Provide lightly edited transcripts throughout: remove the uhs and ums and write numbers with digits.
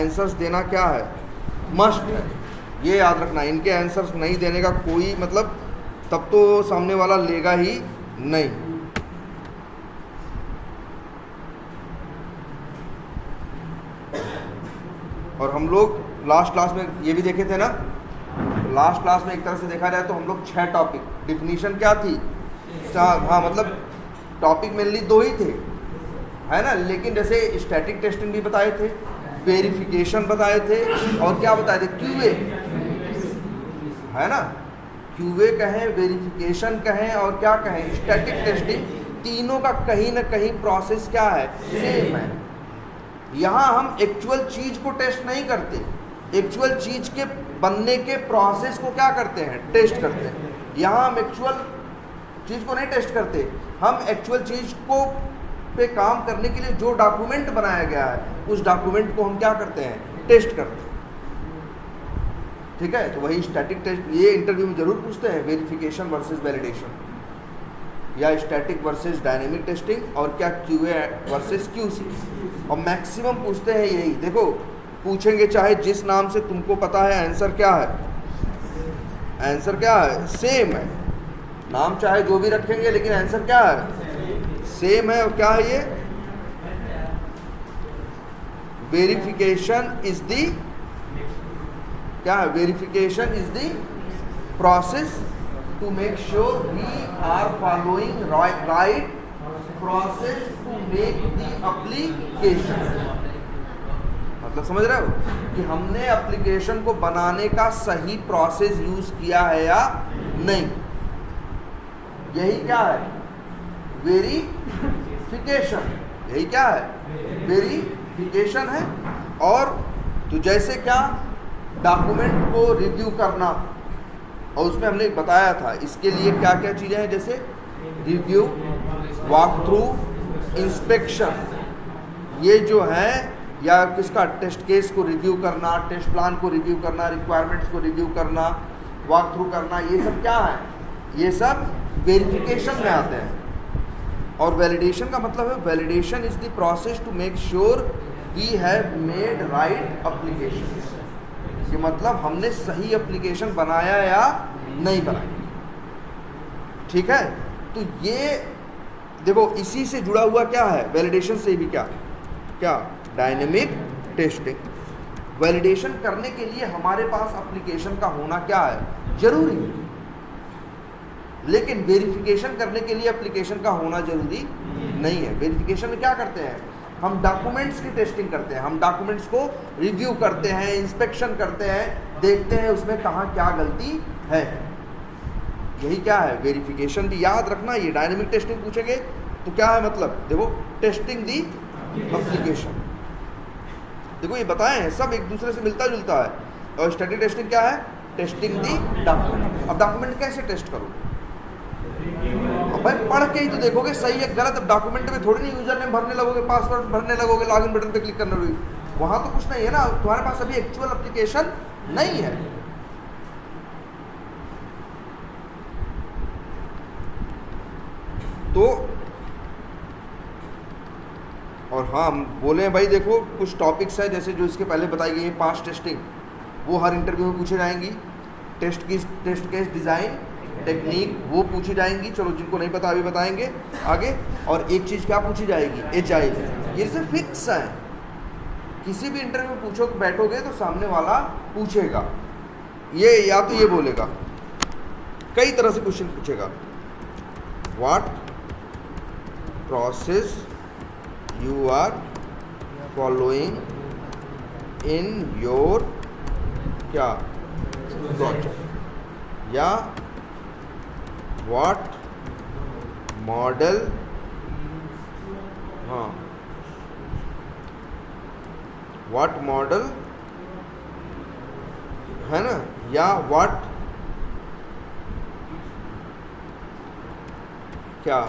Answers देना क्या है, मस्ट है। ये याद रखना, इनके आंसर्स नहीं देने का कोई मतलब, तब तो सामने वाला लेगा ही नहीं। और हम लोग लास्ट क्लास में ये भी देखे थे ना, लास्ट क्लास में एक तरह से देखा जाए तो हम लोग 6 टॉपिक, डिफिनीशन क्या थी, हाँ मतलब टॉपिक मेनली 2 ही थे, है ना। लेकिन जैसे स्टैटिक टेस्टिंग भी बताए थे, वेरिफिकेशन बताए थे, और क्या बताए थे, क्यूए, है ना। क्यूए कहें, वेरिफिकेशन कहें, और क्या कहें, स्टैटिक टेस्टिंग, तीनों का कहीं ना कहीं प्रोसेस क्या है, सेम है। यहाँ हम एक्चुअल चीज को टेस्ट नहीं करते, एक्चुअल चीज के बनने के प्रोसेस को क्या करते हैं, टेस्ट करते हैं। यहाँ हम एक्चुअल चीज को नहीं टेस्ट करते, हम एक्चुअल चीज को पे काम करने के लिए जो डॉक्यूमेंट बनाया गया है, उस डॉक्यूमेंट को हम क्या करते हैं, टेस्ट करते हैं। ठीक है, तो वही स्टैटिक टेस्ट, ये इंटरव्यू में जरूर पूछते हैं, वेरिफिकेशन वर्सेस वैलिडेशन, या स्टैटिक वर्सेस डायनेमिक टेस्टिंग, और क्या क्यूए वर्सेस क्यूसी। और मैक्सिमम पूछते हैं यही, देखो पूछेंगे चाहे जिस नाम से तुमको पता है, आंसर क्या है, आंसर क्या है, सेम है। नाम चाहे जो भी रखेंगे, लेकिन आंसर क्या है, सेम है। और क्या है ये, वेरिफिकेशन इज दी, क्या है, verification is the process to make sure we are following right process to make the application. मतलब समझ रहे हो कि हमने एप्लीकेशन को बनाने का सही प्रोसेस यूज किया है या नहीं, यही क्या है, वेरिफिकेशन, यही क्या है, वेरिफिकेशन है। और तो जैसे क्या, डॉक्यूमेंट को रिव्यू करना, और उसमें हमने बताया था इसके लिए क्या क्या चीज़ें हैं, जैसे रिव्यू, वॉक थ्रू, इंस्पेक्शन, ये जो है, या किसका, टेस्ट केस को रिव्यू करना, टेस्ट प्लान को रिव्यू करना, रिक्वायरमेंट्स को रिव्यू करना, वॉक थ्रू करना, ये सब क्या है, ये सब वेरिफिकेशन में आते हैं। और वैलिडेशन का मतलब है, validation is the process to make sure we have made right application. ये मतलब हमने सही एप्लीकेशन बनाया या नहीं बनाया। ठीक है, तो ये देखो इसी से जुड़ा हुआ क्या है, वैलिडेशन से भी क्या क्या, डायनेमिक टेस्टिंग। वैलिडेशन करने के लिए हमारे पास एप्लीकेशन का होना क्या है, जरूरी है। लेकिन वेरिफिकेशन करने के लिए एप्लीकेशन का होना जरूरी नहीं है। वेरिफिकेशन में क्या करते हैं, हम डॉक्यूमेंट्स की टेस्टिंग करते हैं, हम डॉक्यूमेंट्स को रिव्यू करते हैं, इंस्पेक्शन करते हैं, देखते हैं उसमें कहाँ क्या गलती है। यही क्या है, वेरिफिकेशन। भी याद रखना, ये डायनेमिक टेस्टिंग पूछेंगे तो क्या है मतलब, देखो टेस्टिंग दी एप्लीकेशन, देखो ये बताए हैं, सब एक दूसरे से मिलता जुलता है। और स्टैटिक टेस्टिंग क्या है, टेस्टिंग दी डॉक्यूमेंट। अब डॉक्यूमेंट कैसे टेस्ट करो, अब भाई पढ़ के ही तो देखोगे सही है गलत। अब डॉक्यूमेंट में थोड़ी नहीं यूजर नेम भरने लगोगे, पासवर्ड भरने लगोगे, लॉगिन बटन पे क्लिक करने लगोगे, वहां तो कुछ नहीं है ना, तुम्हारे पास अभी एक्चुअल एप्लीकेशन नहीं है। तो और हाँ, हम बोले भाई देखो कुछ टॉपिक्स है जैसे जो इसके पहले बताई गई है, 5 टेस्टिंग, वो हर इंटरव्यू में पूछे जाएंगी। टेस्ट केस डिज़ाइन टेक्निक वो पूछी जाएंगी, चलो जिनको नहीं पता अभी बताएंगे आगे। और एक चीज़ क्या पूछी जाएगी, एजाइल, ये से फिक्स है, किसी भी इंटरव्यू में पूछो बैठोगे तो सामने वाला पूछेगा, ये या तो ये बोलेगा, कई तरह से क्वेश्चन पूछेगा, what process you are following in your क्या प्रोजेक्ट, या व्हाट मॉडल, हाँ व्हाट मॉडल है ना, या व्हाट क्या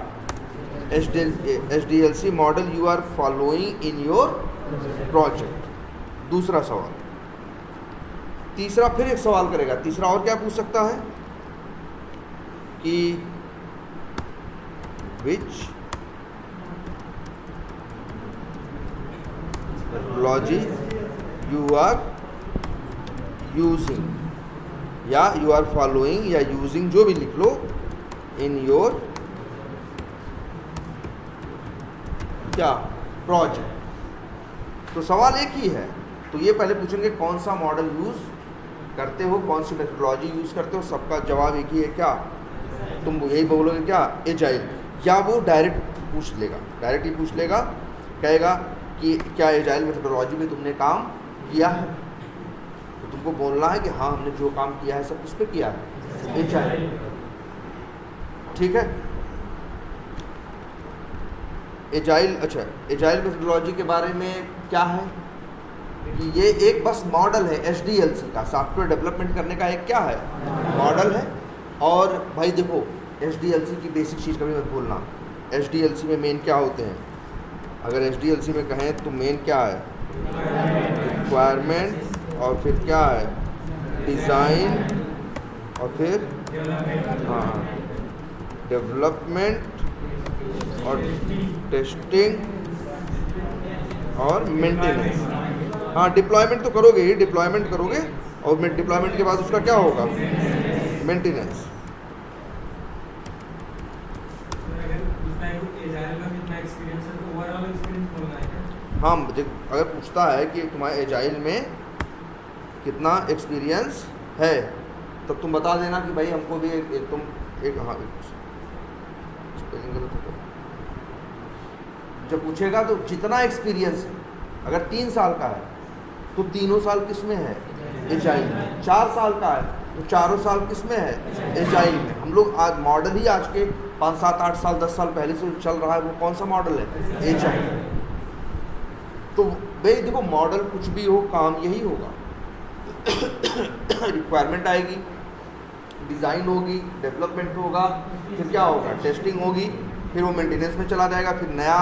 SDLC model you are following in your project. दूसरा सवाल। तीसरा फिर एक सवाल करेगा, तीसरा और क्या पूछ सकता है कि विच methodology यू आर यूजिंग या यू आर फॉलोइंग या यूजिंग, जो भी लिख लो, इन योर क्या प्रोजेक्ट। तो सवाल एक ही है, तो ये पहले पूछेंगे कौन सा मॉडल यूज करते हो, कौन सी मेथोडोलॉजी यूज करते हो। सबका जवाब एक ही है, क्या तुम यही बोलोगे, क्या एजाइल। या वो डायरेक्ट पूछ लेगा, डायरेक्ट ही पूछ लेगा, कहेगा कि क्या एजाइल मेथोडोलॉजी में तुमने काम किया है, तो तुमको बोलना है कि हाँ हमने जो काम किया है सब किस पे किया है, एजाइल। ठीक है। एजाइल, अच्छा एजाइल मेथोडोलॉजी के बारे में क्या है कि ये एक बस मॉडल है HDLC का, सॉफ्टवेयर डेवलपमेंट करने का एक क्या है, मॉडल है। और भाई देखो HDLC की बेसिक चीज़ कभी मत भूलना, HDLC में मेन क्या होते हैं, अगर HDLC में कहें तो मेन क्या है, रिक्वायरमेंट, और फिर क्या है, डिज़ाइन, और फिर हाँ डेवलपमेंट और टेस्टिंग और मेंटेनेंस। हाँ डिप्लॉयमेंट तो करोगे ही, डिप्लॉयमेंट करोगे, और डिप्लॉयमेंट के बाद उसका क्या होगा, मेंटेनेंस। हाँ अगर पूछता है कि तुम्हारे एजाइल में कितना एक्सपीरियंस है, तब तुम बता देना कि भाई हमको भी तुम एक हाँ जब पूछेगा तो जितना एक्सपीरियंस है, अगर 3 साल का है तो 3 साल किस में है, एजाइल में। 4 साल का है तो 4 साल किस में है, एजाइल में। हम लोग आज मॉडल ही आज के 5, 7, 8 साल 10 साल पहले से चल रहा है, वो कौन सा मॉडल है, एजाइल। तो भाई देखो मॉडल कुछ भी हो, काम यही होगा। रिक्वायरमेंट आएगी, डिज़ाइन होगी, डेवलपमेंट होगा, फिर क्या होगा, टेस्टिंग होगी, फिर वो मेंटेनेंस में चला जाएगा, फिर नया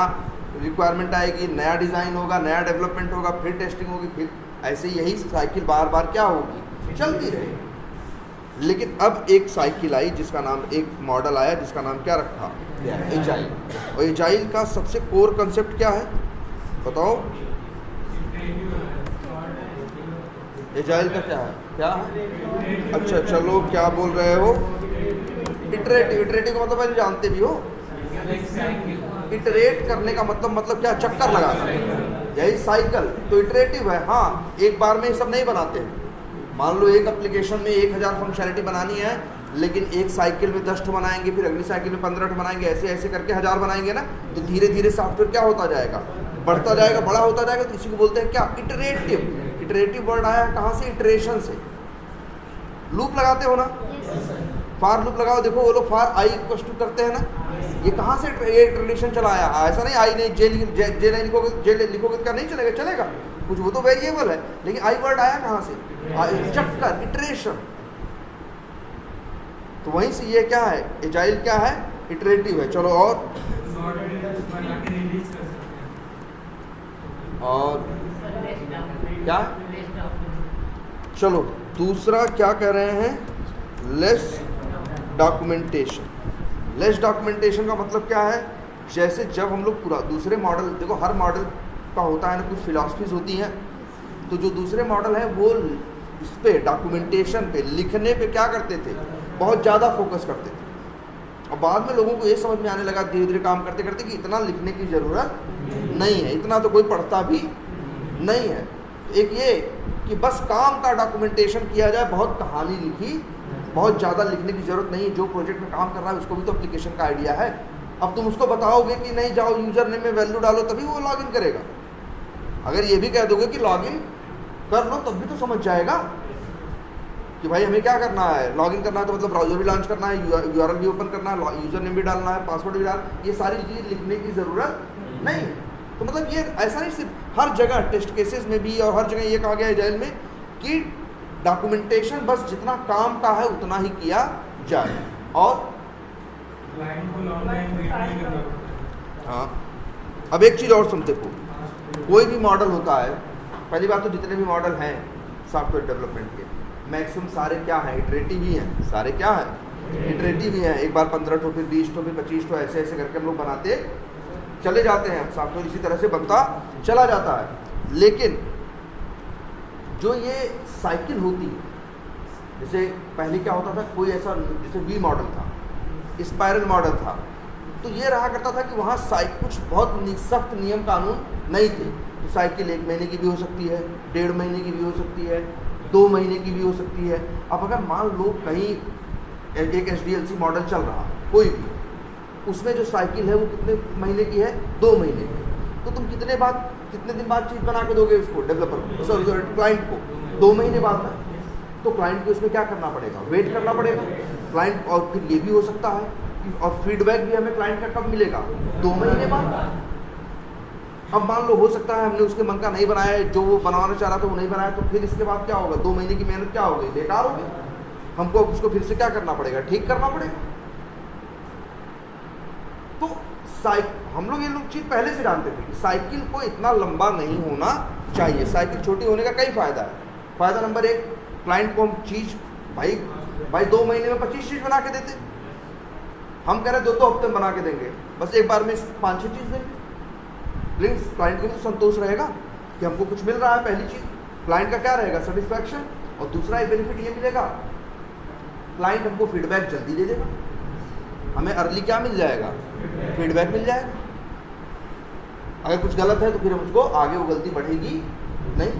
रिक्वायरमेंट आएगी, नया डिज़ाइन होगा, नया डेवलपमेंट होगा, फिर टेस्टिंग होगी, फिर ऐसे यही साइकिल बार बार क्या होगी, चलती रहेगी। लेकिन अब एक साइकिल आई जिसका नाम, एक मॉडल आया जिसका नाम क्या रखा, एजाइल। और एजाइल का सबसे कोर कंसेप्ट क्या है बताओ, एजाइल का क्या है, क्या है? अच्छा चलो क्या बोल रहे हो, इटरेटिव। इटरेटिव का मतलब जानते भी हो, इटरेट करने का मतलब क्या, चक्कर लगाना, यही साइकिल तो इटरेटिव है। हाँ एक बार में ये सब नहीं बनाते हैं। मान लो एक एप्लीकेशन में 1000 फंक्शनैलिटी बनानी है, लेकिन एक साइकिल में 10 बनाएंगे, फिर अगली साइकिल में 15 बनाएंगे, ऐसे ऐसे करके 1000 बनाएंगे ना, तो धीरे धीरे सॉफ्टवेयर क्या होता जाएगा, बढ़ता जाएगा, बड़ा होता जाएगा। तो इसी को बोलते हैं क्या, इटरेटिव। इटरेटिव वर्ड आया कहाँ से, इटरेशन से। लूप लगाते हो ना, फार लूप लगाओ, देखो वो लोग फार आई इक्वल टू करते हैं ना, ये कहाँ से ये ट्रेडिशन चला आया। ऐसा नहीं आई नहीं जे नहीं लिखोगे, जे लिखोगे क्या नहीं चलेगा, चलेगा कुछ, वो तो वेरिएबल है, लेकिन आई वर्ड आया कहाँ से, चक्कर, इटरेशन। तो वहीं से ये क्या है, एजाइल क्या है, इटरेटिव है। चलो और क्या, चलो दूसरा क्या कह रहे हैं, लेस डॉक्यूमेंटेशन। लेस डॉक्यूमेंटेशन का मतलब क्या है, जैसे जब हम लोग पूरा दूसरे मॉडल, देखो हर मॉडल का होता है ना, कुछ फिलॉसफीज होती हैं, तो जो दूसरे मॉडल है वो इस पे डॉक्यूमेंटेशन पे, लिखने पे क्या करते थे, बहुत ज़्यादा फोकस करते थे। और बाद में लोगों को ये समझ में आने लगा धीरे धीरे काम करते करते कि इतना लिखने की ज़रूरत नहीं है, इतना तो कोई पढ़ता भी नहीं है। एक ये कि बस काम का डॉक्यूमेंटेशन किया जाए, बहुत कहानी लिखी, बहुत ज़्यादा लिखने की ज़रूरत नहीं है। जो प्रोजेक्ट में काम कर रहा है उसको भी तो एप्लीकेशन का आइडिया है। अब तुम उसको बताओगे कि नहीं जाओ यूज़र नेम में वैल्यू डालो तभी वो लॉगिन करेगा। अगर ये भी कह दोगे कि लॉगिन कर लो तब भी तो समझ जाएगा कि भाई हमें क्या करना है, लॉगिन करना है तो मतलब ब्राउज़र भी लॉन्च करना है, यूआरएल भी ओपन करना है, यूज़र नेम भी डालना है, पासवर्ड भी डालना, ये सारी चीज़ लिखने की ज़रूरत नहीं। तो मतलब ये ऐसा नहीं, सिर्फ हर जगह टेस्ट केसेस में भी और हर जगह ये कहा गया है एजाइल में कि डॉक्यूमेंटेशन बस जितना काम का है उतना ही किया जाए। और हाँ अब एक चीज़ और समझते हो, कोई भी मॉडल होता है, पहली बात तो जितने भी मॉडल हैं सॉफ्टवेयर डेवलपमेंट के मैक्सिमम सारे क्या हैं, इटरेटिव ही हैं। सारे क्या हैं, इटरेटिव ही हैं। एक बार 15 ठो, फिर 20 ठो, फिर 25 ठो, ऐसे ऐसे करके हम लोग बनाते चले जाते हैं। सॉफ्टवेयर इसी तरह से बनता चला जाता है। लेकिन जो ये साइकिल होती है, जैसे पहले क्या होता था, कोई ऐसा जैसे वी मॉडल था, स्पाइरल मॉडल था, तो ये रहा करता था कि वहाँ कुछ बहुत सख्त नियम कानून नहीं थे। तो साइकिल 1 महीने की भी हो सकती है, 1.5 महीने की भी हो सकती है, 2 महीने की भी हो सकती है। अब अगर मान लो कहीं एक SDLC मॉडल चल रहा, कोई भी, उसमें जो साइकिल है वो कितने महीने की है, 2 महीने की, तो तुम कितने दिन बाद चीज़ बना के दोगे उसको, डेवलपर को, सॉरी क्लाइंट को, 2 महीने बाद में। तो क्लाइंट को इसमें क्या करना पड़ेगा, वेट करना पड़ेगा क्लाइंट। और फिर ये भी हो सकता है और फीडबैक भी हमें क्लाइंट का कब मिलेगा, 2 महीने बाद। अब मान लो हो सकता है हमने उसके मन का नहीं बनाया है, जो वो बनवाना चाह रहा था वो नहीं बनाया, तो फिर इसके बाद क्या होगा, 2 महीने की मेहनत क्या हो गई, बेकार हो गई। हमको उसको फिर से क्या करना पड़ेगा, ठीक करना पड़ेगा। तो हम लोग ये चीज़ पहले से जानते थे कि साइकिल को इतना लंबा नहीं होना चाहिए। साइकिल छोटी होने का कई फ़ायदा है। फ़ायदा नंबर 1, क्लाइंट को हम चीज़ भाई 2 महीने में 25 चीज़ बना के देते। हम कह रहे 2 हफ्ते में बना के देंगे, बस एक बार में 5-6 चीज़ देंगे, लेकिन क्लाइंट को भी तो संतोष रहेगा कि हमको कुछ मिल रहा है। पहली चीज़ क्लाइंट का क्या रहेगा, सेटिस्फैक्शन। और दूसरा एक बेनिफिट ये मिलेगा, क्लाइंट हमको फीडबैक जल्दी दे देगा, हमें अर्ली क्या मिल जाएगा, फीडबैक मिल जाएगा। अगर कुछ गलत है तो फिर हम उसको आगे वो गलती बढ़ेगी नहीं।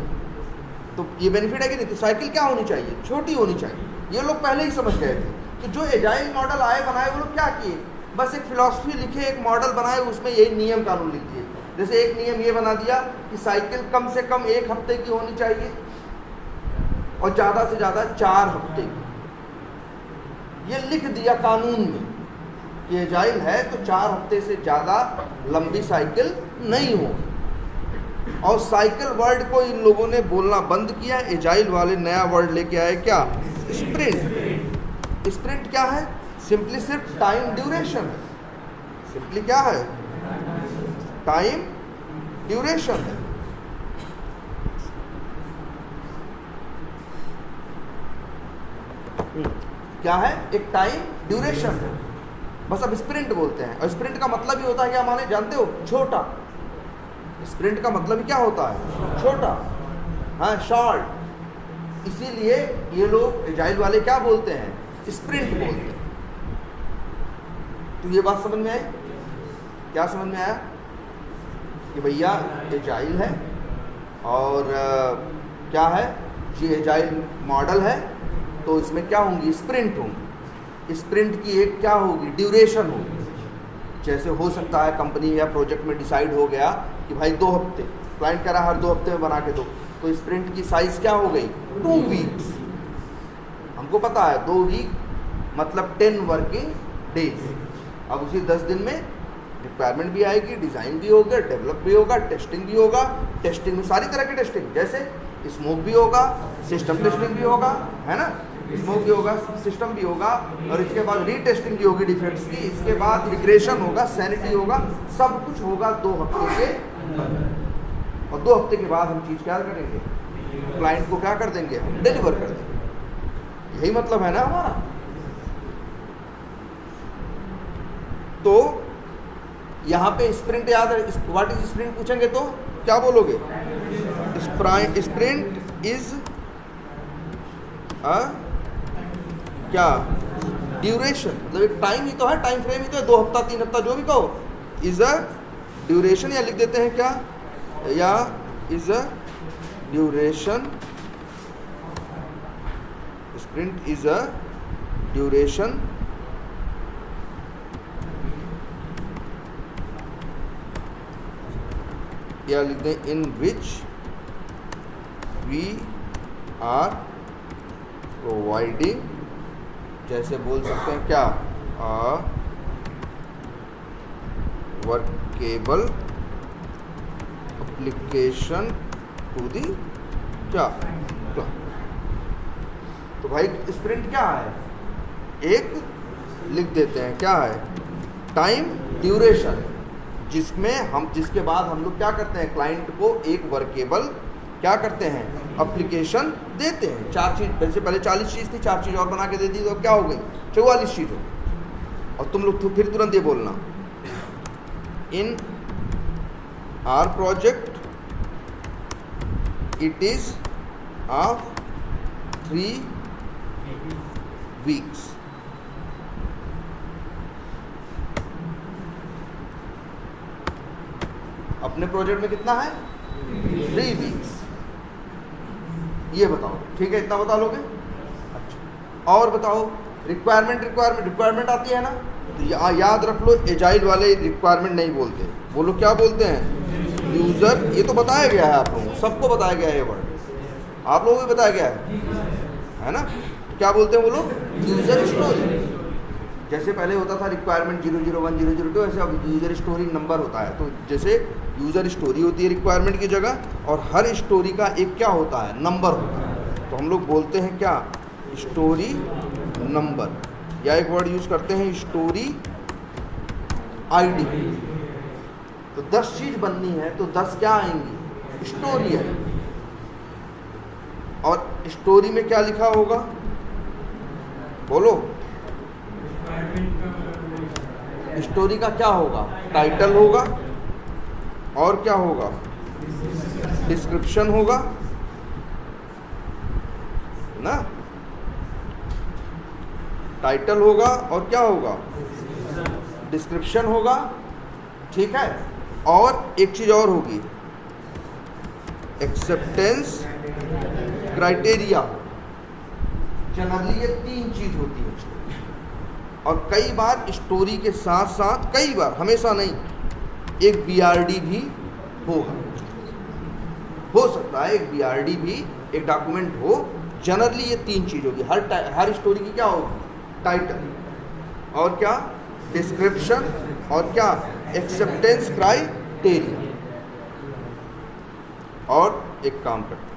तो ये बेनिफिट है कि नहीं। तो साइकिल क्या होनी चाहिए, छोटी होनी चाहिए। ये लोग पहले ही समझ गए थे। तो जो एजाइल मॉडल आए बनाए, वो लोग क्या किए, बस एक फिलॉसफी लिखे, एक मॉडल बनाए, उसमें यही नियम कानून लिख दिए। जैसे एक नियम ये बना दिया कि साइकिल कम से कम 1 हफ्ते की होनी चाहिए और ज़्यादा से ज़्यादा 4 हफ्ते की। ये लिख दिया कानून में कि एजाइल है तो 4 हफ्ते से ज़्यादा लंबी साइकिल नहीं हो। और साइकिल वर्ड को इन लोगों ने बोलना बंद किया। एजाइल वाले नया वर्ड लेके आए, क्या, स्प्रिंट। स्प्रिंट क्या है, सिंपली सिर्फ टाइम ड्यूरेशन है। सिंपली क्या है, टाइम ड्यूरेशन है। क्या है, एक टाइम ड्यूरेशन है, बस अब स्प्रिंट बोलते हैं। और स्प्रिंट का मतलब ही होता है क्या, माने जानते हो, छोटा। स्प्रिंट का मतलब क्या होता है, छोटा, हाँ, शॉर्ट। इसीलिए ये लोग एजाइल वाले क्या बोलते हैं, स्प्रिंट बोलते हैं। तो ये बात समझ में आई, क्या समझ में आया कि भैया एजाइल है और क्या है, ये एजाइल मॉडल है, तो इसमें क्या होंगी, स्प्रिंट होंगी। स्प्रिंट की एक क्या होगी, ड्यूरेशन होगी। जैसे हो सकता है कंपनी या प्रोजेक्ट में डिसाइड हो गया कि भाई 2 हफ्ते, क्लाइंट कह रहा हर 2 हफ्ते में बना के दो, तो स्प्रिंट की साइज क्या हो गई, 2 वीक्स। हमको पता है 2 वीक मतलब 10 वर्किंग डेज। अब उसी 10 दिन में रिक्वायरमेंट भी आएगी, डिज़ाइन भी होगा, डेवलप भी होगा, टेस्टिंग भी होगा। टेस्टिंग में सारी तरह की टेस्टिंग, जैसे स्मोक भी होगा, सिस्टम टेस्टिंग भी होगा, है ना, स्मोक भी होगा, सिस्टम भी होगा, और इसके बाद रीटेस्टिंग भी होगी डिफेक्ट्स की, इसके बाद रिग्रेशन होगा, सैनिटी होगा, सब कुछ होगा 2 हफ्ते के। और 2 हफ्ते के बाद हम चीज़ क्या करेंगे, क्लाइंट को क्या कर देंगे, हम डिलीवर कर देंगे। यही मतलब है ना हमारा। तो यहाँ पे स्प्रिंट याद है, व्हाट इज स्प्रिंट पूछेंगे तो क्या बोलोगे, स्प्रिंट इज क्या, ड्यूरेशन, मतलब एक टाइम ही तो है, टाइम फ्रेम ही तो है, 2 हफ्ता 3 हफ्ता जो भी कहो, इज अ ड्यूरेशन। या लिख देते हैं क्या, या is a duration, sprint is a duration या लिख दें इन विच वी आर प्रोवाइडिंग, जैसे बोल सकते हैं क्या, वर्केबल एप्लीकेशन टू दी क्या। तो भाई स्प्रिंट क्या है, एक लिख देते हैं क्या है, टाइम ड्यूरेशन, जिसके बाद हम लोग क्या करते हैं, क्लाइंट को एक वर्केबल क्या करते हैं, एप्लीकेशन देते हैं। 4 चीज़, वैसे पहले 40 चीज़ थी, 4 चीज़ और बना के दे दी तो क्या हो गई, 44 चीज़ हो। और तुम लोग फिर तुरंत ये बोलना, इन are project it is of 3 weeks. अपने प्रोजेक्ट में कितना है? 3 वीक्स। ये बताओ, ठीक है, इतना बता लोगे? अच्छा, और बताओ रिक्वायरमेंट आती है ना, तो याद रख लो, एजाइल वाले रिक्वायरमेंट नहीं बोलते, वो लोग क्या बोलते हैं? यूज़र। ये तो बताया गया है आप लोगों को, सबको बताया गया है ये वर्ड, आप लोगों को भी बताया गया है ना? क्या बोलते हैं वो लोग? User story. जैसे पहले होता था रिक्वायरमेंट 001 002, ऐसे अब यूज़र स्टोरी नंबर होता है। तो जैसे यूज़र स्टोरी होती है रिक्वायरमेंट की जगह, और हर स्टोरी का एक क्या होता है? नंबर होता है। तो हम लोग बोलते हैं क्या? स्टोरी नंबर, या एक वर्ड यूज़ करते हैं स्टोरी आईडी। तो 10 चीज़ बननी है तो 10 क्या आएंगी? स्टोरी है। और स्टोरी में क्या लिखा होगा? बोलो। स्टोरी का क्या होगा? टाइटल होगा, और क्या होगा? डिस्क्रिप्शन होगा ना। टाइटल होगा और क्या होगा? डिस्क्रिप्शन होगा, ठीक है। और एक चीज और होगी, एक्सेप्टेंस क्राइटेरिया। जनरली ये 3 चीज होती है। और कई बार स्टोरी के साथ साथ, कई बार, हमेशा नहीं, एक BRD भी होगा, हो सकता है एक BRD भी एक डॉक्यूमेंट हो। जनरली ये 3 चीज होगी हर स्टोरी की। क्या होगी? टाइटल, और क्या? डिस्क्रिप्शन, और क्या? Acceptance criteria. और एक काम करते हैं,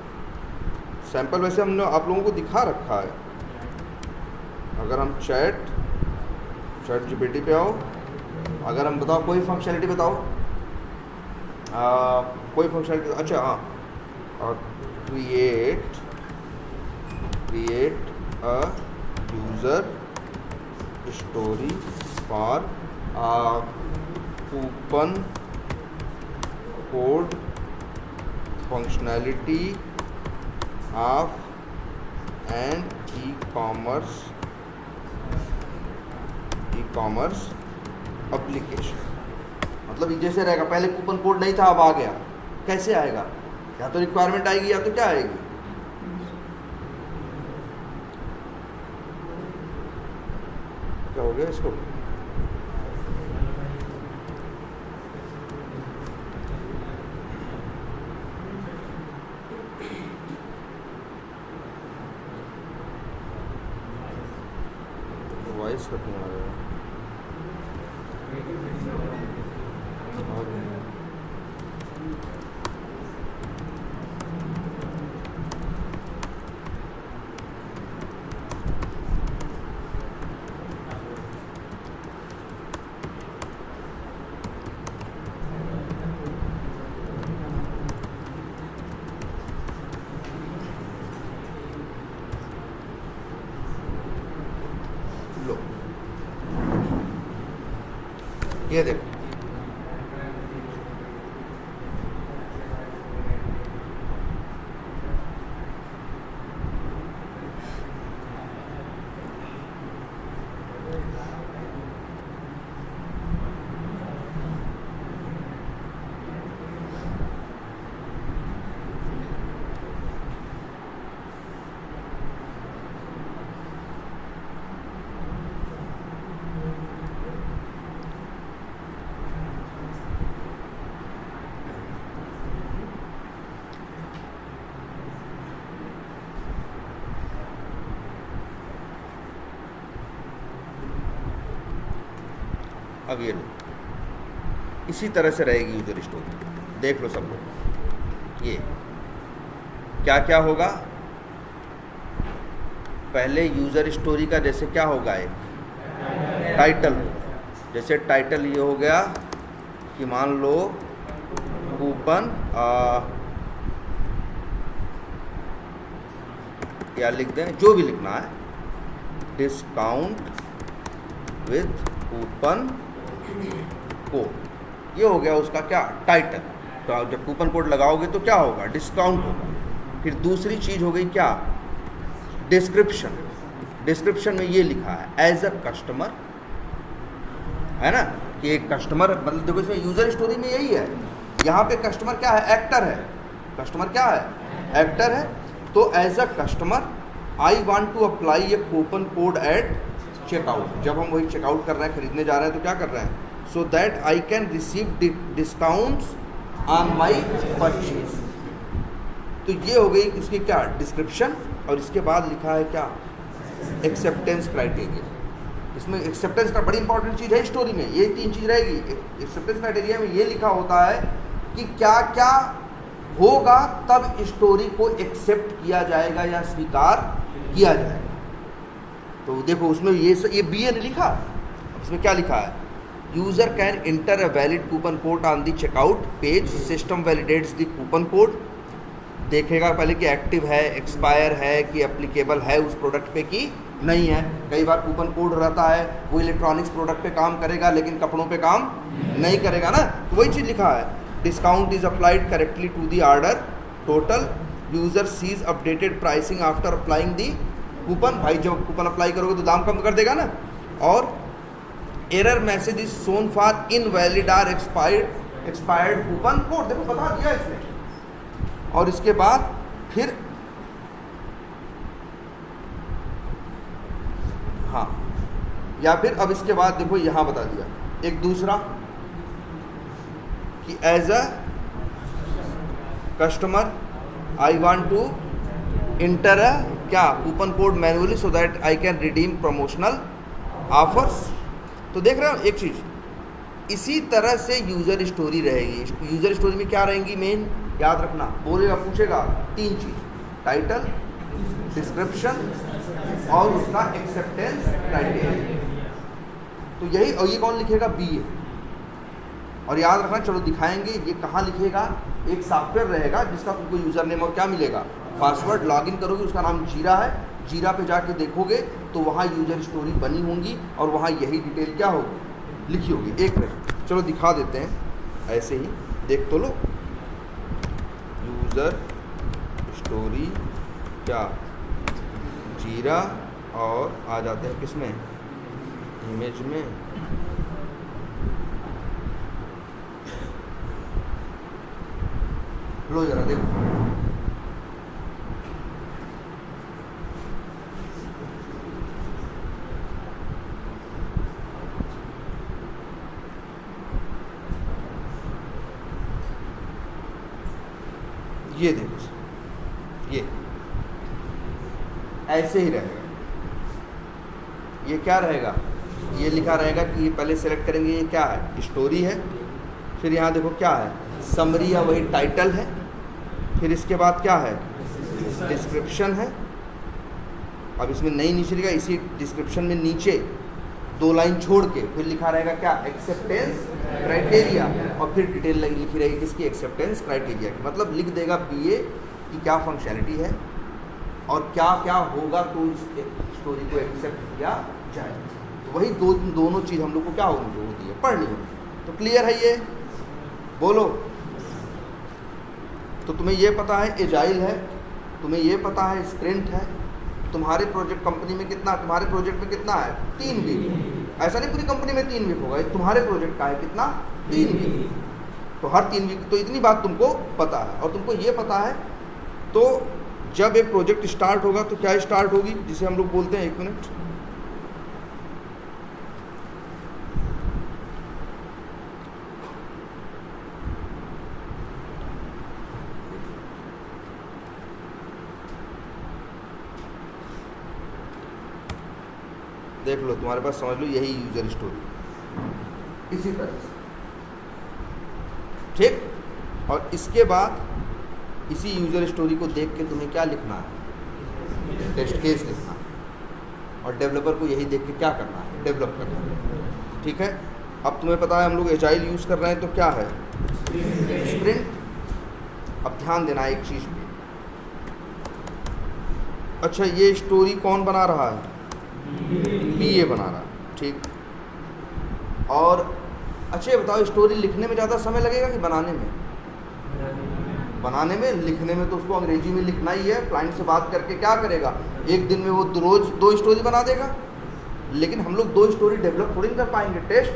सैंपल वैसे हमने आप लोगों को दिखा रखा है। अगर हम चैट GPT पे आओ, अगर हम बताओ कोई फंक्शनलिटी बताओ, कोई फंक्शनलिटी। अच्छा हाँ, create a user story for coupon code functionality of an e-commerce application. मतलब जैसे रहेगा, पहले कूपन कोड नहीं था, अब आ गया। कैसे आएगा? या तो रिक्वायरमेंट आएगी, या तो क्या आएगी? क्या हो गया इसको? वॉइस कटिंग आ रहा है। लो, ये देखो, अब ये लो, इसी तरह से रहेगी यूजर स्टोरी। देख लो सब लोग, ये क्या क्या होगा। पहले यूजर स्टोरी का जैसे क्या होगा, एक टाइटल। जैसे टाइटल ये हो गया कि मान लो कूपन, या लिख दें जो भी लिखना है, डिस्काउंट विथ कूपन कोड। ये हो गया उसका क्या? टाइटल। तो जब कूपन कोड लगाओगे तो क्या होगा? डिस्काउंट होगा। फिर दूसरी चीज़ हो गई क्या, डिस्क्रिप्शन। डिस्क्रिप्शन में ये लिखा है एज अ कस्टमर, है ना, कि एक कस्टमर, मतलब देखो इसमें यूज़र स्टोरी में यही है, यहाँ पे कस्टमर क्या है, एक्टर है। कस्टमर क्या है, एक्टर है। तो as a customer I want to apply a coupon code at checkout. जब हम वही चेकआउट कर रहे हैं, खरीदने जा रहे हैं, तो क्या कर रहे हैं, सो that I can receive discounts on my purchase. तो ये हो गई इसकी क्या, डिस्क्रिप्शन। और इसके बाद लिखा है क्या, एक्सेप्टेंस क्राइटेरिया। इसमें एक्सेप्टेंस का बड़ी इंपॉर्टेंट चीज़ है स्टोरी में, ये 3 चीज़ रहेगी। एक्सेप्टेंस क्राइटेरिया में ये लिखा होता है कि क्या क्या होगा तब स्टोरी को एक्सेप्ट किया जाएगा या स्वीकार किया जाएगा। तो देखो उसमें ये बी ने लिखा, इसमें क्या लिखा है, user can enter a valid coupon code on the checkout page, system validates the coupon code. देखेगा पहले कि एक्टिव है, एक्सपायर है, कि एप्लीकेबल है उस प्रोडक्ट पे कि नहीं है। कई बार कूपन कोड रहता है वो इलेक्ट्रॉनिक्स प्रोडक्ट पे काम करेगा लेकिन कपड़ों पे काम नहीं करेगा ना, तो वही चीज़ लिखा है, discount is applied correctly to the order total, user sees updated pricing after applying the coupon. भाई जब कूपन अप्लाई करोगे तो दाम कम कर देगा ना। और error message is shown for invalid or expired coupon code, देखो बता दिया इसने। और इसके बाद फिर हाँ, या फिर अब इसके बाद देखो यहाँ बता दिया एक दूसरा कि as a customer I want to enter a क्या, coupon code manually so that I can redeem promotional offers. तो देख रहे हो एक चीज़, इसी तरह से यूज़र स्टोरी रहेगी। यूज़र स्टोरी में क्या रहेंगी, मेन याद रखना, बोलेगा पूछेगा 3 चीज़, टाइटल, डिस्क्रिप्शन और उसका एक्सेप्टेंस क्राइटेरिया। तो यही, और ये कौन लिखेगा, BA। और याद रखना, चलो दिखाएंगे ये कहाँ लिखेगा, एक सॉफ्टवेयर रहेगा जिसका तुमको यूज़र नेम और क्या मिलेगा, पासवर्ड। लॉगिन करोगे, उसका नाम जीरा है, जीरा पे जाके देखोगे तो वहाँ यूज़र स्टोरी बनी होंगी और वहाँ यही डिटेल क्या होगी, लिखी होगी। एक मिनट चलो दिखा देते हैं, ऐसे ही देख तो लो। यूज़र स्टोरी क्या, जीरा, और आ जाते हैं किसमें, इमेज में। लो जरा देखो, ये देखो, ये ऐसे ही रहेगा। ये क्या रहेगा, ये लिखा रहेगा कि ये पहले सेलेक्ट करेंगे, ये क्या है, स्टोरी है। फिर यहाँ देखो क्या है, समरी या वही टाइटल है। फिर इसके बाद क्या है, डिस्क्रिप्शन है। अब इसमें नहीं नीचे लिखा, इसी डिस्क्रिप्शन में नीचे 2 लाइन छोड़ के फिर लिखा रहेगा क्या, एक्सेप्टेंस क्राइटेरिया। और फिर डिटेल लिखी रहेगी किसकी, एक्सेप्टेंस क्राइटेरिया की। मतलब लिख देगा BA की क्या फंक्शनलिटी है और क्या क्या होगा तो इस स्टोरी को एक्सेप्ट किया जाए। तो वही दोनों चीज़ हम लोग को क्या होती है, पढ़नी होती। तो क्लियर है ये, बोलो। तो तुम्हें ये पता है एजाइल है, तुम्हें ये पता है स्प्रिंट है। तुम्हारे प्रोजेक्ट कंपनी में कितना, तुम्हारे प्रोजेक्ट में कितना है, 3 वीक। ऐसा नहीं पूरी कंपनी में 3 वीक होगा, तुम्हारे प्रोजेक्ट का है कितना, 3 वीक। तो हर 3 वीक, तो इतनी बात तुमको पता है। और तुमको ये पता है, तो जब एक प्रोजेक्ट स्टार्ट होगा तो क्या स्टार्ट होगी, जिसे हम लोग बोलते हैं, 1 मिनट, देख लो, तुम्हारे पास समझ लो यही यूजर स्टोरी, इसी तरह से, ठीक। और इसके बाद इसी यूजर स्टोरी को देख के तुम्हें क्या लिखना है, टेस्ट केस लिखना है। और डेवलपर को यही देख के क्या करना है, डेवलप करना है, ठीक है। अब तुम्हें पता है हम लोग एजाइल यूज़ कर रहे हैं, तो क्या है, स्प्रिंट। अब ध्यान देना एक चीज़ पे, अच्छा ये स्टोरी कौन बना रहा है, BA बना रहा है, ठीक। और अच्छा ये बताओ, स्टोरी लिखने में ज़्यादा समय लगेगा कि बनाने में, बनाने में, लिखने में तो उसको अंग्रेजी में लिखना ही है। क्लाइंट से बात करके क्या करेगा, एक दिन में वो रोज़ 2 स्टोरी बना देगा। लेकिन हम लोग 2 स्टोरी डेवलप थोड़ी ना कर पाएंगे, टेस्ट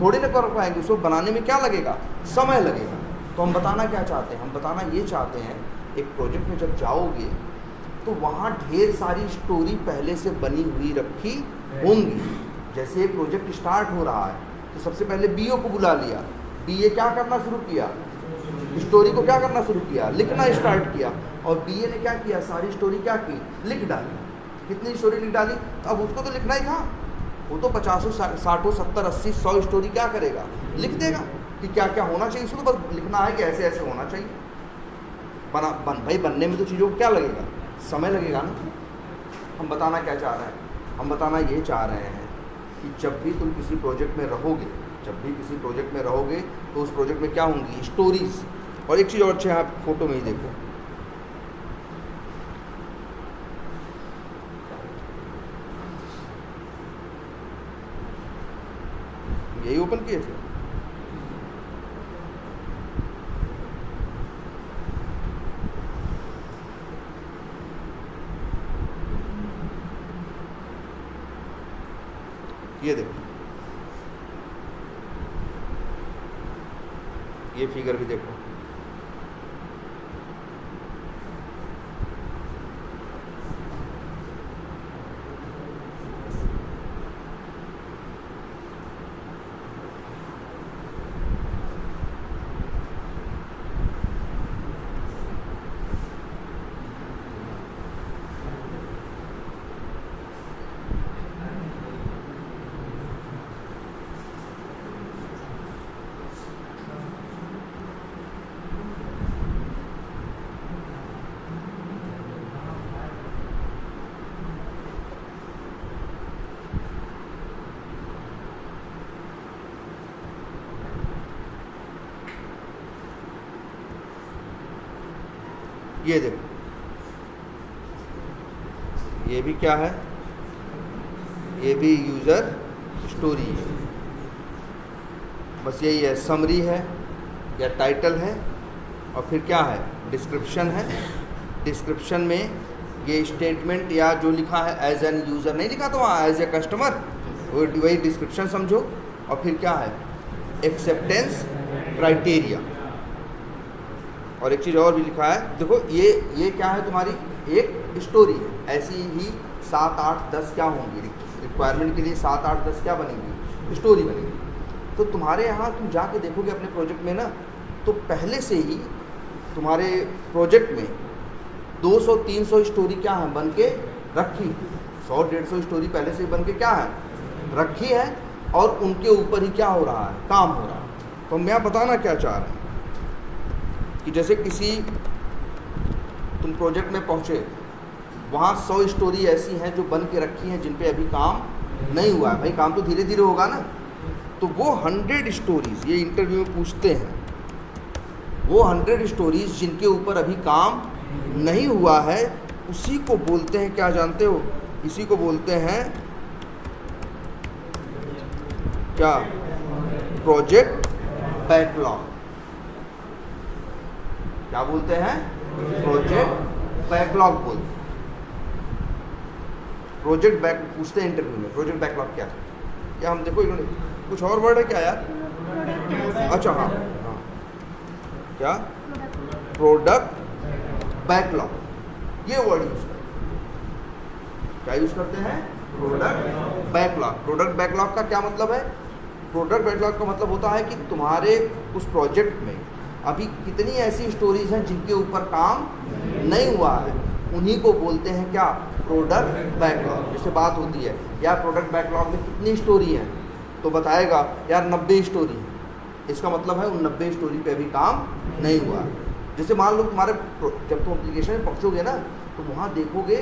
थोड़ी ना कर पाएंगे, उसको बनाने में क्या लगेगा, समय लगेगा। तो हम बताना क्या चाहते हैं, हम बताना ये चाहते हैं एक प्रोजेक्ट में जब जाओगे तो वहाँ ढेर सारी स्टोरी पहले से बनी हुई रखी होंगी। जैसे एक प्रोजेक्ट स्टार्ट हो रहा है तो सबसे पहले बीओ को बुला लिया, बीए क्या करना शुरू किया, स्टोरी को क्या करना शुरू किया, लिखना स्टार्ट किया। और बीए ने क्या किया, सारी स्टोरी क्या की, लिख डाली। कितनी स्टोरी लिख डाली, अब उसको तो लिखना ही था, वो तो 50, 60, 70, 80, 100 स्टोरी क्या करेगा, लिख देगा कि क्या क्या होना चाहिए। उसको तो बस लिखना है कि ऐसे ऐसे होना चाहिए। भाई बनने में तो चीज़ों को क्या लगेगा, समय लगेगा ना। हम बताना क्या चाह रहे हैं, हम बताना ये चाह रहे हैं कि जब भी तुम किसी प्रोजेक्ट में रहोगे, जब भी किसी प्रोजेक्ट में रहोगे तो उस प्रोजेक्ट में क्या होंगी, स्टोरीज। और एक चीज़ और अच्छी है, आप फोटो में ही देखो, यही ओपन किए थे। ये देखो, ये फिगर भी देखो, ये देखो, ये भी क्या है, ये भी यूज़र स्टोरी है। बस यही है, समरी है या टाइटल है, और फिर क्या है, डिस्क्रिप्शन है। डिस्क्रिप्शन में ये स्टेटमेंट या जो लिखा है एज एन यूज़र नहीं लिखा तो वहाँ एज ए कस्टमर, वही डिस्क्रिप्शन समझो। और फिर क्या है, एक्सेप्टेंस क्राइटेरिया। और एक चीज़ और भी लिखा है, देखो ये क्या है, तुम्हारी एक स्टोरी है। ऐसी ही 7, 8, 10 क्या होंगी रिक्वायरमेंट के लिए, 7, 8, 10 क्या बनेंगी, स्टोरी बनेगी। तो तुम्हारे यहाँ तुम जाके देखोगे अपने प्रोजेक्ट में ना, तो पहले से ही तुम्हारे प्रोजेक्ट में 200, 300 स्टोरी क्या है, बन के रखी। 100, 150 स्टोरी पहले से ही बन के क्या है, रखी है, और उनके ऊपर ही क्या हो रहा है, काम हो रहा है। तो मैं बताना क्या चाह रहा हूँ कि जैसे किसी तुम प्रोजेक्ट में पहुँचे, वहाँ 100 स्टोरी ऐसी हैं जो बन के रखी हैं जिन पे अभी काम नहीं हुआ है। भाई काम तो धीरे धीरे होगा ना। तो वो 100 स्टोरीज़, ये इंटरव्यू में पूछते हैं, वो 100 स्टोरीज़ जिनके ऊपर अभी काम नहीं हुआ है, उसी को बोलते हैं, क्या जानते हो, इसी को बोलते हैं क्या, प्रोजेक्ट बैकलॉग। क्या बोलते हैं, प्रोजेक्ट बैकलॉग बोलते हैं। प्रोजेक्ट बैक पूछते हैं इंटरव्यू में, प्रोजेक्ट बैकलॉग क्या है। क्या हम देखो, इन्होंने कुछ और वर्ड है क्या यार, अच्छा हाँ, क्या, प्रोडक्ट बैकलॉग, ये वर्ड यूज करते हैं। क्या यूज करते हैं, प्रोडक्ट बैकलॉग। प्रोडक्ट बैकलॉग का क्या मतलब है, प्रोडक्ट बैकलॉग का मतलब होता है कि तुम्हारे उस प्रोजेक्ट में अभी कितनी ऐसी स्टोरीज हैं जिनके ऊपर काम नहीं हुआ है, उन्हीं को बोलते हैं क्या, प्रोडक्ट बैकलॉग। जिससे बात होती है यार प्रोडक्ट बैकलॉग में कितनी स्टोरी है, तो बताएगा यार 90 स्टोरी। इसका मतलब है उन 90 स्टोरी पे अभी काम नहीं हुआ। जैसे मान लो तुम्हारे जब तुम एप्लीकेशन में पहुँचोगे ना, तो वहाँ देखोगे,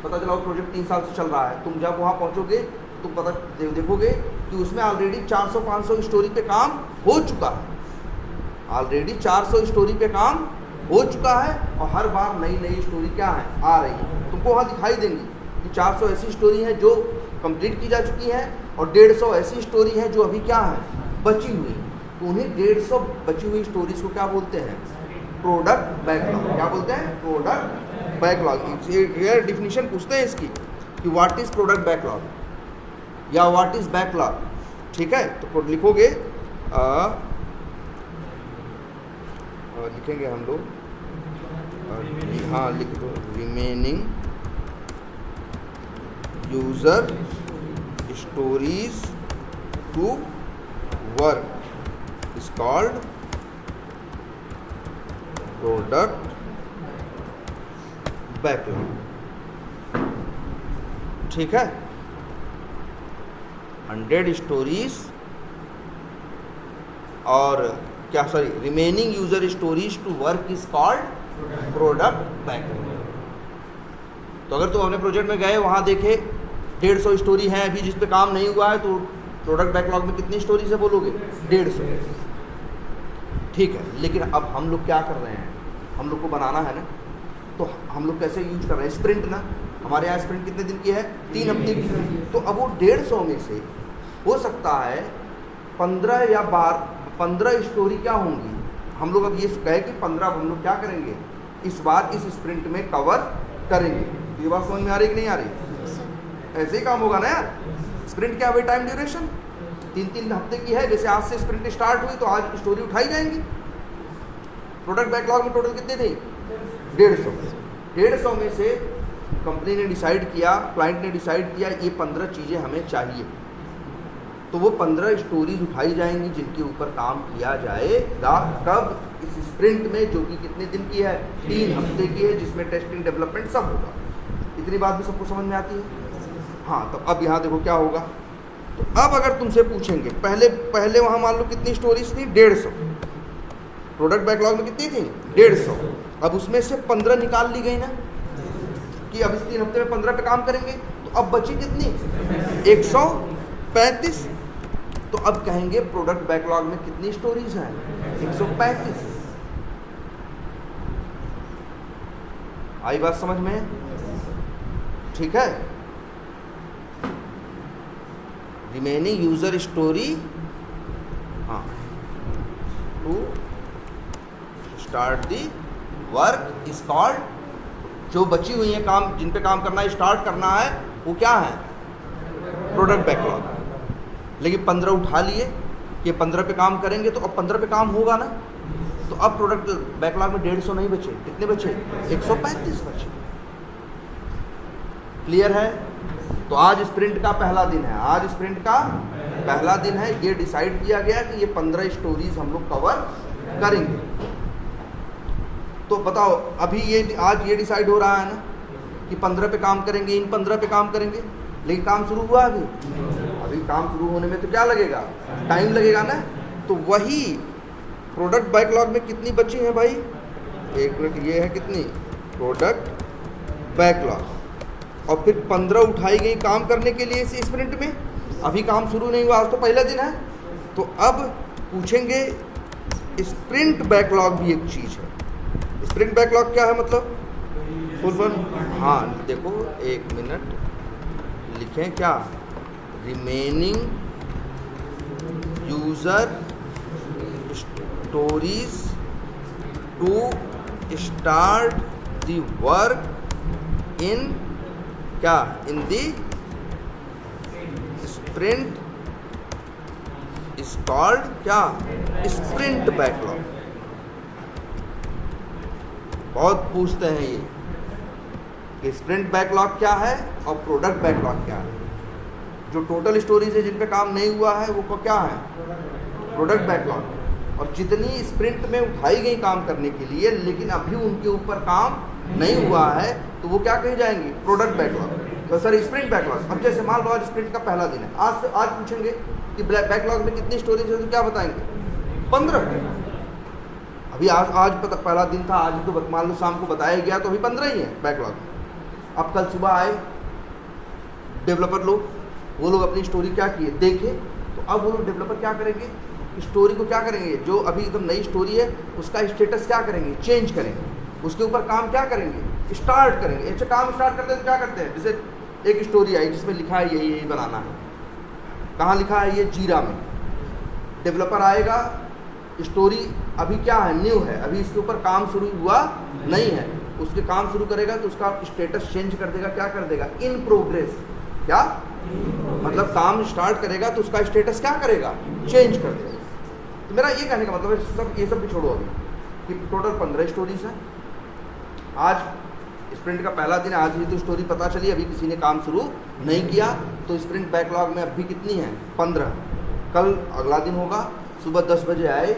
पता चला प्रोजेक्ट 3 साल से चल रहा है, तुम जब वहाँ पहुँचोगे तो पता देखोगे कि उसमें ऑलरेडी 400-500 स्टोरी पे काम हो चुका है। ऑलरेडी 400 स्टोरी पे काम हो चुका है, और हर बार नई नई स्टोरी क्या है, आ रही है। तुमको वहाँ दिखाई देंगी कि 400 ऐसी स्टोरी हैं जो कंप्लीट की जा चुकी हैं, और 150 ऐसी स्टोरी हैं जो अभी क्या है, बची हुई। तो उन्हें 150 बची हुई स्टोरीज को क्या बोलते हैं, प्रोडक्ट बैकलॉग। क्या बोलते हैं? Product backlog. ये डिफिनीशन पूछते हैं इसकी कि व्हाट इज प्रोडक्ट बैकलॉग या व्हाट इज बैकलॉग। ठीक है, तो लिखोगे लिखेंगे हम लोग, हाँ लिख दो, remaining user stories to work is called product backlog. ठीक है, 100 स्टोरीज और क्या, sorry, remaining user stories to work is called product backlog. तो अगर तुम अपने प्रोजेक्ट में गए, वहाँ देखे 150 स्टोरी हैं अभी जिस पे काम नहीं हुआ है, तो प्रोडक्ट बैकलॉग में कितनी स्टोरीज है बोलोगे? 150। ठीक है, लेकिन अब हम लोग क्या कर रहे हैं, हम लोग को बनाना है ना, तो हम लोग कैसे यूज कर रहे हैं? स्प्रिंट ना, हमारे यहाँ स्प्रिंट कितने दिन की है? 3 हफ्ते की। तो अब वो 150 में से हो सकता है 15 या 15 स्टोरी क्या होंगी, हम लोग अब ये कहे कि 15 हम लोग क्या करेंगे इस बार इस स्प्रिंट में कवर करेंगे। ये बात समझ में आ रही कि नहीं आ रही? ऐसे ही काम होगा ना यार। स्प्रिंट क्या हुई? टाइम ड्यूरेशन 3-3 हफ्ते की है। जैसे आज से स्प्रिंट स्टार्ट हुई तो आज स्टोरी उठाई जाएंगी। प्रोडक्ट बैकलॉग में टोटल कितने थे? 150। 150 में से कंपनी ने डिसाइड किया, क्लाइंट ने डिसाइड किया ये 15 चीज़ें हमें चाहिए, तो वो 15 स्टोरीज उठाई जाएंगी जिनके ऊपर काम किया जाएगा। कब? इस स्प्रिंट में, जो कि कितने दिन की है? 3 हफ्ते की है, जिसमें टेस्टिंग डेवलपमेंट सब होगा। इतनी बात भी सबको समझ में आती है? हाँ, तो अब यहाँ देखो क्या होगा। तो अब अगर तुमसे पूछेंगे, पहले वहाँ मान लो कितनी स्टोरीज थी? 150। प्रोडक्ट बैकलॉग में कितनी थी? 150। अब उसमें से 15 निकाल ली गई ना, कि अब इस 3 हफ्ते में 15 पे काम करेंगे, तो अब बची कितनी? 135। तो अब कहेंगे प्रोडक्ट बैकलॉग में कितनी स्टोरीज हैं? 135। आई बात समझ में? ठीक है, रिमेनिंग यूजर स्टोरी, हाँ, to start the work is called, जो बची हुई है काम, जिन पे काम करना है, स्टार्ट करना है, वो क्या है? Product backlog. लेकिन 15 उठा लिए कि 15 पे काम करेंगे, तो अब 15 पे काम होगा ना, तो अब प्रोडक्ट बैकलॉग में 150 नहीं बचे, कितने बचे? 135 बचे। क्लियर है? तो आज स्प्रिंट का पहला दिन है, आज स्प्रिंट का पहला दिन है। ये डिसाइड किया गया कि ये 15 स्टोरीज हम लोग कवर करेंगे। तो बताओ, अभी ये आज ये डिसाइड हो रहा है ना कि 15 पे काम करेंगे, इन 15 पे काम करेंगे, लेकिन काम शुरू हुआ अभी काम शुरू होने में तो क्या लगेगा? टाइम लगेगा ना। तो वही प्रोडक्ट बैकलॉग में कितनी बची हैं भाई? एक मिनट, ये है कितनी? प्रोडक्ट बैकलॉग, और फिर 15 उठाई गई काम करने के लिए इस स्प्रिंट में। अभी काम शुरू नहीं हुआ, आज तो पहला दिन है। तो अब पूछेंगे स्प्रिंट बैकलॉग भी एक चीज़ है। स्प्रिंट बैकलॉग क्या है मतलब? फुल फॉर्म, हाँ देखो, एक मिनट लिखें क्या? Remaining user stories to start the work in क्या? In the sprint is called क्या? Sprint backlog. बहुत पूछते हैं ये कि स्प्रिंट बैकलॉग क्या है और प्रोडक्ट बैकलॉग क्या है। जो टोटल स्टोरीज है जिन पे काम नहीं हुआ है वो क्या है? Product backlog. और जितनी स्प्रिंट में उठाई गई काम करने के लिए लेकिन अभी उनके ऊपर काम नहीं हुआ है, तो वो क्या कहे जाएंगे? प्रोडक्ट बैकलॉग, तो सर स्प्रिंट बैकलॉग। अब जैसे मान लो आज स्प्रिंट का पहला दिन है, आज पूछेंगे कि बैकलॉग में कितनी स्टोरेज है, तो क्या बताएंगे? 15। अभी आज पहला दिन था, आज तो मान लो शाम को बताया गया, तो अभी 15 ही है बैकलॉग। अब कल सुबह आए डेवलपर लोग, वो लोग अपनी स्टोरी क्या किए देखे, तो अब वो लोग डेवलपर क्या करेंगे? स्टोरी को क्या करेंगे? जो अभी एकदम नई स्टोरी है उसका स्टेटस क्या करेंगे? चेंज करेंगे। उसके ऊपर काम क्या करेंगे? स्टार्ट करेंगे। अच्छा, काम स्टार्ट करते हैं तो क्या करते हैं? जैसे एक स्टोरी आई जिसमें लिखा है यही बनाना है, कहाँ लिखा है? ये जीरा में। डेवलपर आएगा, स्टोरी अभी क्या है, न्यू है, अभी इसके ऊपर काम शुरू हुआ नहीं है। उसके काम शुरू करेगा तो उसका स्टेटस चेंज कर देगा, क्या कर देगा, इन प्रोग्रेस। क्या मतलब काम स्टार्ट करेगा तो उसका स्टेटस क्या करेगा, चेंज कर देगा। तो मेरा ये कहने का मतलब है, सब ये सब भी छोड़ो अभी, कि टोटल 15 स्टोरीज हैं। आज स्प्रिंट का पहला दिन, आज ही तो स्टोरी पता चली, अभी किसी ने काम शुरू नहीं किया, तो स्प्रिंट बैकलॉग में अभी कितनी है, 15। कल अगला दिन होगा, सुबह 10 बजे आए,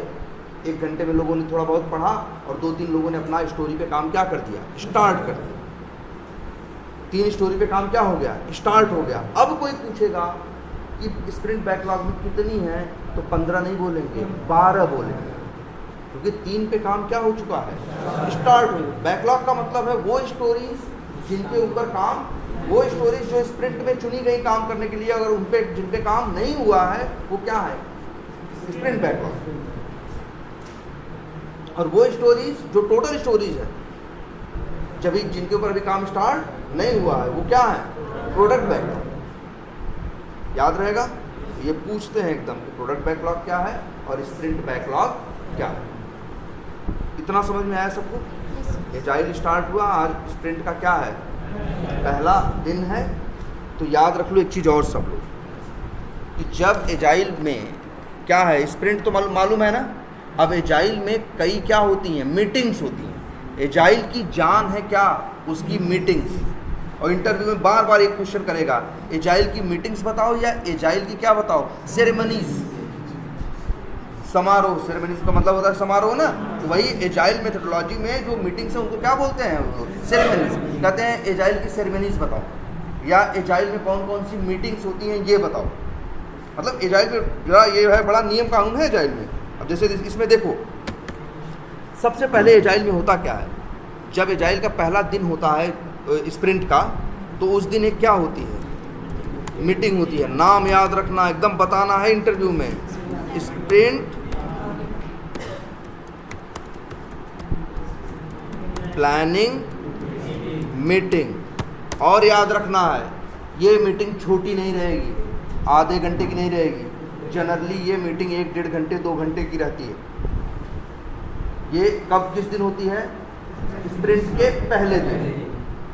1 घंटे में लोगों ने थोड़ा बहुत पढ़ा और 2-3 लोगों ने अपना स्टोरी पे काम क्या कर दिया, स्टार्ट कर दिया। 3 स्टोरी पे काम क्या हो गया, स्टार्ट हो गया। अब कोई पूछेगा कि स्प्रिंट बैकलॉग में कितनी है, तो 15 नहीं बोलेंगे, 12 बोलेंगे, क्योंकि 3 पे काम क्या हो चुका है, स्टार्ट हो। बैकलॉग का मतलब है वो स्टोरीज जिनके ऊपर काम, वो स्टोरीज जो स्प्रिंट में चुनी गई काम करने के लिए, अगर उन पे जिन पे काम नहीं हुआ है, वो क्या है, स्प्रिंट बैकलॉग। और वो स्टोरीज जो टोटल स्टोरीज है, जब जिनके ऊपर अभी काम स्टार्ट नहीं हुआ है, वो क्या है, प्रोडक्ट बैकलॉग। याद रहेगा, ये पूछते हैं एकदम कि प्रोडक्ट बैकलॉग क्या है और स्प्रिंट बैकलॉग क्या है। इतना समझ में आया सबको? एजाइल स्टार्ट हुआ, आज स्प्रिंट का क्या है, पहला दिन है। तो याद रख लो एक चीज़ और सब लोग, कि जब एजाइल में क्या है, स्प्रिंट तो मालूम है ना, अब एजाइल में कई क्या होती हैं, मीटिंग्स होती हैं। एजाइल की जान है क्या, उसकी मीटिंग्स। और इंटरव्यू में बार बार एक क्वेश्चन करेगा, एजाइल की मीटिंग्स बताओ या एजाइल की क्या बताओ, सेरेमनीज, समारोह। सेरेमनीज का मतलब होता है समारोह ना, तो वही एजाइल मेथोडोलॉजी में जो मीटिंग्स हैं उनको क्या बोलते हैं, सेरेमनीज। कहते हैं एजाइल की सेरेमनीज बताओ, या एजाइल में कौन कौन सी मीटिंग्स होती हैं ये बताओ। मतलब एजाइल में जरा ये है, बड़ा नियम कानून है एजाइल में। अब जैसे इसमें देखो, सबसे पहले एजाइल में होता क्या है, जब एजाइल का पहला दिन होता है स्प्रिंट का, तो उस दिन एक क्या होती है, मीटिंग होती है। नाम याद रखना, एकदम बताना है इंटरव्यू में, स्प्रिंट प्लानिंग मीटिंग। और याद रखना है, ये मीटिंग छोटी नहीं रहेगी, आधे घंटे की नहीं रहेगी। जनरली ये मीटिंग 1-1.5 घंटे 2 घंटे की रहती है। ये कब किस दिन होती है, स्प्रिंट के पहले दिन।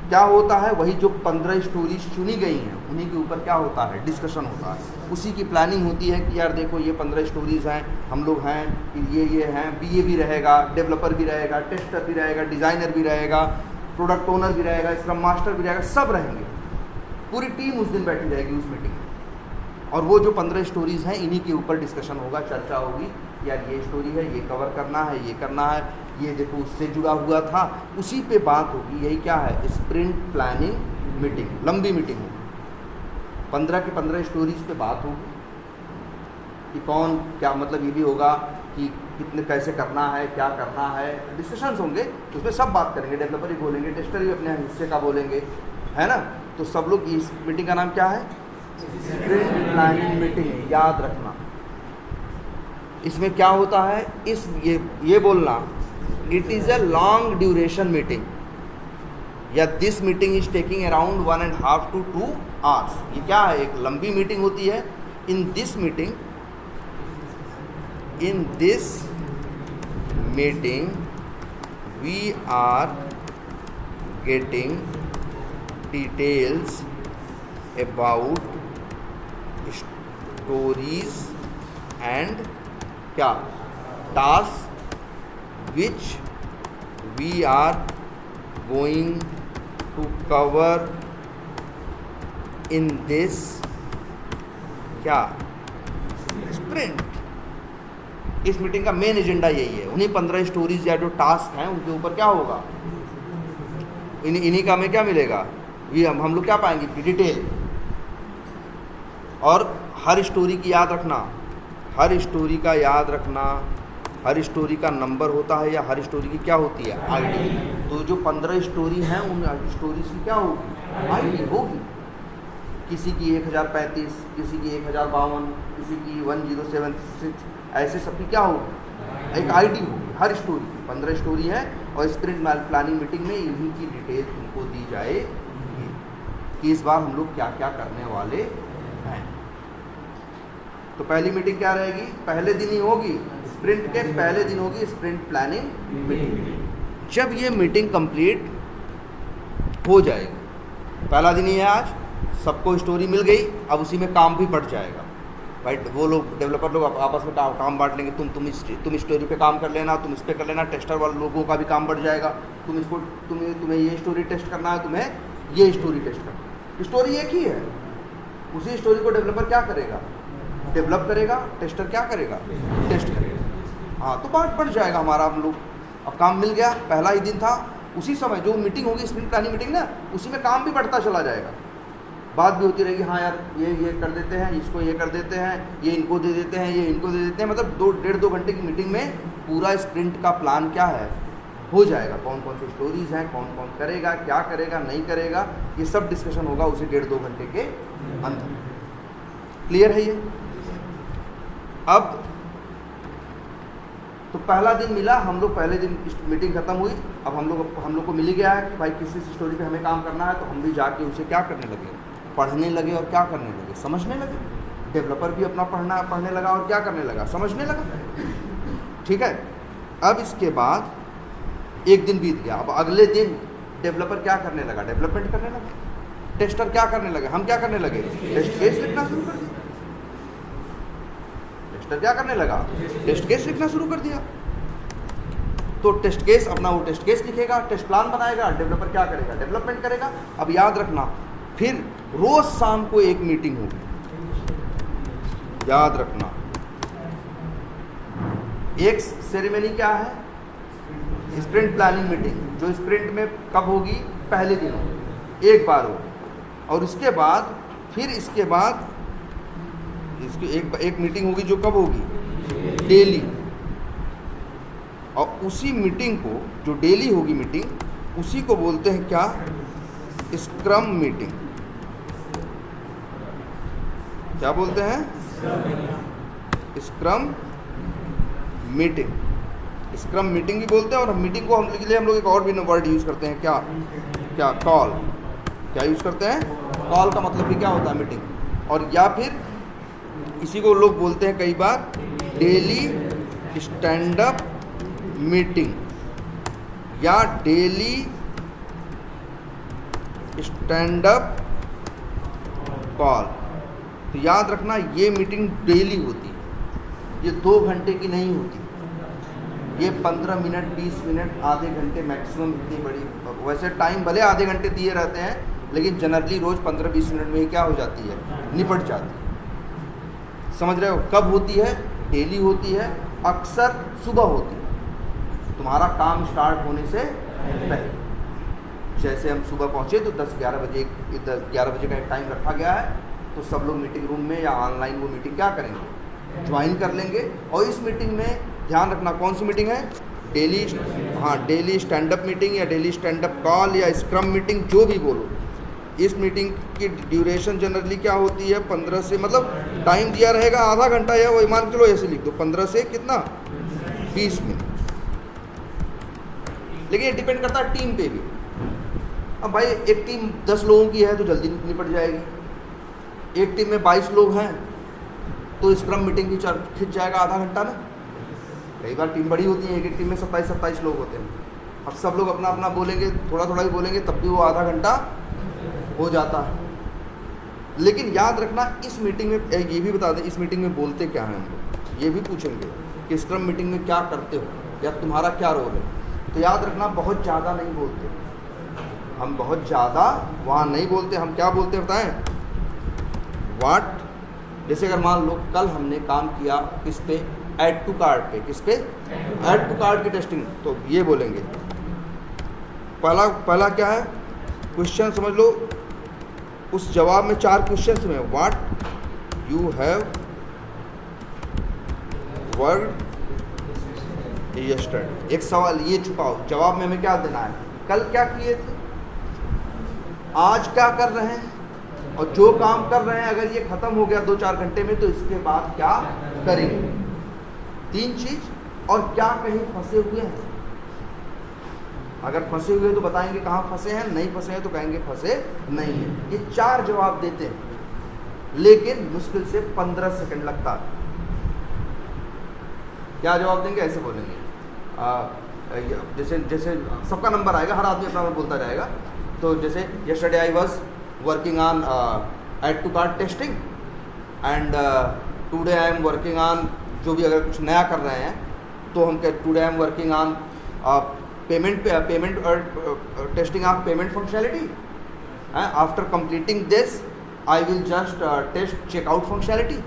क्या होता है, वही जो 15 स्टोरीज चुनी गई हैं उन्हीं के ऊपर क्या होता है, डिस्कशन होता है। उसी की प्लानिंग होती है कि यार देखो ये 15 स्टोरीज हैं, हम लोग हैं, ये हैं, बीए भी रहेगा, डेवलपर भी रहेगा, टेस्टर भी रहेगा, डिज़ाइनर भी रहेगा, प्रोडक्ट ओनर भी रहेगा, स्क्रम मास्टर भी रहेगा, सब रहेंगे। पूरी टीम उस दिन बैठी रहेगी उस मीटिंग में। और वो जो 15 स्टोरीज़ हैं, इन्हीं के ऊपर डिस्कशन होगा, चर्चा होगी, यार ये स्टोरी है, ये कवर करना है, ये करना है, ये देखो उससे जुड़ा हुआ था, उसी पे बात होगी। यही क्या है, स्प्रिंट प्लानिंग मीटिंग। लंबी मीटिंग होगी, 15 के 15 स्टोरीज पे बात होगी कि कौन क्या, मतलब ये भी होगा कि कितने कैसे करना है, क्या करना है, डिस्कशंस होंगे, उसमें सब बात करेंगे। डेवलपर भी बोलेंगे, टेस्टर भी अपने हिस्से का बोलेंगे, है ना। तो सब लोग, इस मीटिंग का नाम क्या है, स्प्रिंट प्लानिंग मीटिंग। याद रखना, इसमें क्या होता है, ये बोलना, it is a long duration meeting, या this meeting is taking around 1.5 to 2 hours। ये क्या है, एक लंबी मीटिंग होती है। In this meeting we are getting details about stories and क्या, task which we are going to cover in this क्या, स्प्रिंट। इस मीटिंग का मेन एजेंडा यही है। उन्हीं 15 स्टोरीज या जो टास्क हैं उनके ऊपर क्या होगा, इन्हीं का हमें क्या मिलेगा, ये हम लोग क्या पाएंगे कि डिटेल। और हर स्टोरी की याद रखना, हर स्टोरी का याद रखना, हर स्टोरी का नंबर होता है या हर स्टोरी की क्या होती है, आईडी। तो जो 15 स्टोरी हैं उन स्टोरीज की क्या होगी, आईडी होगी। किसी की 1035, किसी की 1052, किसी की 1076, ऐसे सबकी क्या होगी, एक आईडी होगी हर स्टोरी की। 15 स्टोरी है और स्प्रिंट प्लानिंग मीटिंग में इन्हीं की डिटेल उनको दी जाएगी कि इस बार हम लोग क्या क्या करने वाले हैं। तो पहली मीटिंग क्या रहेगी, पहले दिन ही होगी, स्प्रिंट के पहले दिन होगी स्प्रिंट प्लानिंग मीटिंग। जब ये मीटिंग कंप्लीट हो जाएगी, पहला दिन ही है आज, सबको स्टोरी मिल गई, अब उसी में काम भी बढ़ जाएगा भाई। वो लोग डेवलपर लोग आपस में काम बांट लेंगे, तुम स्टोरी पे काम कर लेना, तुम इस पे कर लेना, टेस्टर वाले लोगों का भी काम बढ़ जाएगा, तुम्हें ये स्टोरी टेस्ट करना है, तुम्हें ये स्टोरी टेस्ट करना है। स्टोरी एक ही है, उसी स्टोरी को डेवलपर क्या करेगा, डेवलप करेगा, टेस्टर क्या करेगा, टेस्ट करेगा। हाँ, तो बात बढ़ जाएगा हमारा। हम लोग अब काम मिल गया, पहला ही दिन था, उसी समय जो मीटिंग होगी स्प्रिंट प्लानिंग मीटिंग ना, उसी में काम भी बढ़ता चला जाएगा, बात भी होती रहेगी। हाँ यार ये कर देते हैं, इसको ये कर देते हैं, ये इनको दे देते हैं, ये इनको दे देते हैं। मतलब 1.5-2 घंटे की मीटिंग में पूरा स्प्रिंट का प्लान क्या है हो जाएगा, कौन कौन सी स्टोरीज हैं, कौन कौन करेगा, क्या करेगा, नहीं करेगा, ये सब डिस्कशन होगा उसी 1.5-2 घंटे के अंदर। क्लियर है ये? अब तो पहला दिन मिला, हम लोग पहले दिन मीटिंग खत्म हुई, अब हम लोग को मिल गया है कि भाई किसी स्टोरी पे हमें काम करना है, तो हम भी जाके उसे क्या करने लगे, पढ़ने लगे और क्या करने लगे, समझने लगे। डेवलपर भी अपना पढ़ने लगा और क्या करने लगा, समझने लगा। ठीक है, अब इसके बाद एक दिन बीत गया, अब अगले दिन डेवलपर क्या करने लगा, डेवलपमेंट करने लगा। टेस्टर क्या करने लगे, हम क्या करने लगे, टेस्ट केस लिखना शुरू कर दिया। टेस्टर क्या करने लगा, टेस्ट केस लिखना शुरू कर दिया। तो टेस्ट केस अपना वो टेस्ट केस लिखेगा, टेस्ट प्लान बनाएगा, डेवलपर क्या करेगा, डेवलपमेंट करेगा। अब याद रखना, फिर रोज शाम को एक मीटिंग होगी, याद रखना। एक सेरेमनी क्या है, स्प्रिंट प्लानिंग मीटिंग, जो स्प्रिंट में कब होगी, पहले दिन होगी, एक बार होगी। और उसके बाद फिर इसके बाद इसकी एक मीटिंग होगी जो कब होगी, डेली। और उसी मीटिंग को, जो डेली होगी मीटिंग, उसी को बोलते हैं क्या, स्क्रम मीटिंग। क्या बोलते हैं, स्क्रम मीटिंग। स्क्रम मीटिंग भी बोलते हैं। और मीटिंग को हम लोग एक और भी वर्ड यूज़ करते हैं, क्या कॉल। क्या यूज़ करते हैं, कॉल का मतलब भी क्या होता है, मीटिंग। और या फिर इसी को लोग बोलते हैं कई बार डेली स्टैंड अप मीटिंग या डेली स्टैंड अप कॉल। तो याद रखना, ये मीटिंग डेली होती है, ये 2 घंटे की नहीं होती, ये 15 मिनट, 20 मिनट, आधे घंटे मैक्सिमम, इतनी बड़ी। वैसे टाइम भले आधे घंटे दिए रहते हैं, लेकिन जनरली रोज़ 15-20 मिनट में ही क्या हो जाती है, निपट जाती है। समझ रहे हो? कब होती है, डेली होती है, अक्सर सुबह होती है, तुम्हारा काम स्टार्ट होने से पहले। जैसे हम सुबह पहुँचे तो 10-11 बजे, 11 बजे का एक टाइम रखा गया है, तो सब लोग मीटिंग रूम में या ऑनलाइन वो मीटिंग क्या करेंगे, ज्वाइन कर लेंगे। और इस मीटिंग में ध्यान रखना, कौन सी मीटिंग है, डेली, हाँ, डेली स्टैंड अप मीटिंग या डेली स्टैंड अप कॉल या स्क्रम मीटिंग, जो भी बोलो। इस मीटिंग की ड्यूरेशन जनरली क्या होती है, 15 से, मतलब टाइम दिया रहेगा आधा घंटा, या वही मान के चलो ऐसे लिख दो, 15 से कितना, 20 मिनट। लेकिन ये डिपेंड करता है टीम पे भी। अब भाई एक टीम 10 लोगों की है तो जल्दी निपट जाएगी, एक टीम में 22 लोग हैं तो स्क्रम मीटिंग की खिंच जाएगा आधा घंटा में। कई बार टीम बड़ी होती है, एक टीम में 27 लोग होते हैं, अब सब लोग अपना अपना बोलेंगे, थोड़ा थोड़ा ही बोलेंगे, तब भी वो आधा घंटा हो जाता है। लेकिन याद रखना, इस मीटिंग में ये भी बता दें, इस मीटिंग में बोलते क्या हैं हम लोग, ये भी पूछेंगे कि स्क्रम मीटिंग में क्या करते हो या तुम्हारा क्या रोल है। तो याद रखना, बहुत ज़्यादा नहीं बोलते हम, बहुत ज़्यादा वहाँ नहीं बोलते हम। क्या बोलते हैं बताएं, व्हाट। जैसे अगर मान लो कल हमने काम किया किस पे, ऐड टू कार्ट पे, किस पे, ऐड टू कार्ट की टेस्टिंग, तो ये बोलेंगे। पहला क्या है, क्वेश्चन समझ लो, उस जवाब में 4 क्वेश्चन में, what you have worked yesterday. एक सवाल ये छुपाओ, जवाब में हमें क्या देना है, कल क्या किए थे, आज क्या कर रहे हैं, और जो काम कर रहे हैं अगर ये खत्म हो गया 2-4 घंटे में तो इसके बाद क्या करेंगे। 3 चीज। और क्या कहीं फंसे हुए हैं, अगर फंसे हुए तो बताएंगे कहाँ फंसे हैं, नहीं फंसे हैं तो कहेंगे फंसे नहीं है। ये 4 जवाब देते हैं, लेकिन मुश्किल से 15 सेकंड लगता है। क्या जवाब देंगे? ऐसे बोलेंगे जैसे जैसे सबका नंबर आएगा, हर आदमी अपना बोलता जाएगा। तो जैसे yesterday I was working on add to cart testing and today I am working on, जो भी अगर कुछ नया कर रहे हैं तो हम today I am working on payment testing of payment functionality, after completing this I will just test checkout functionality.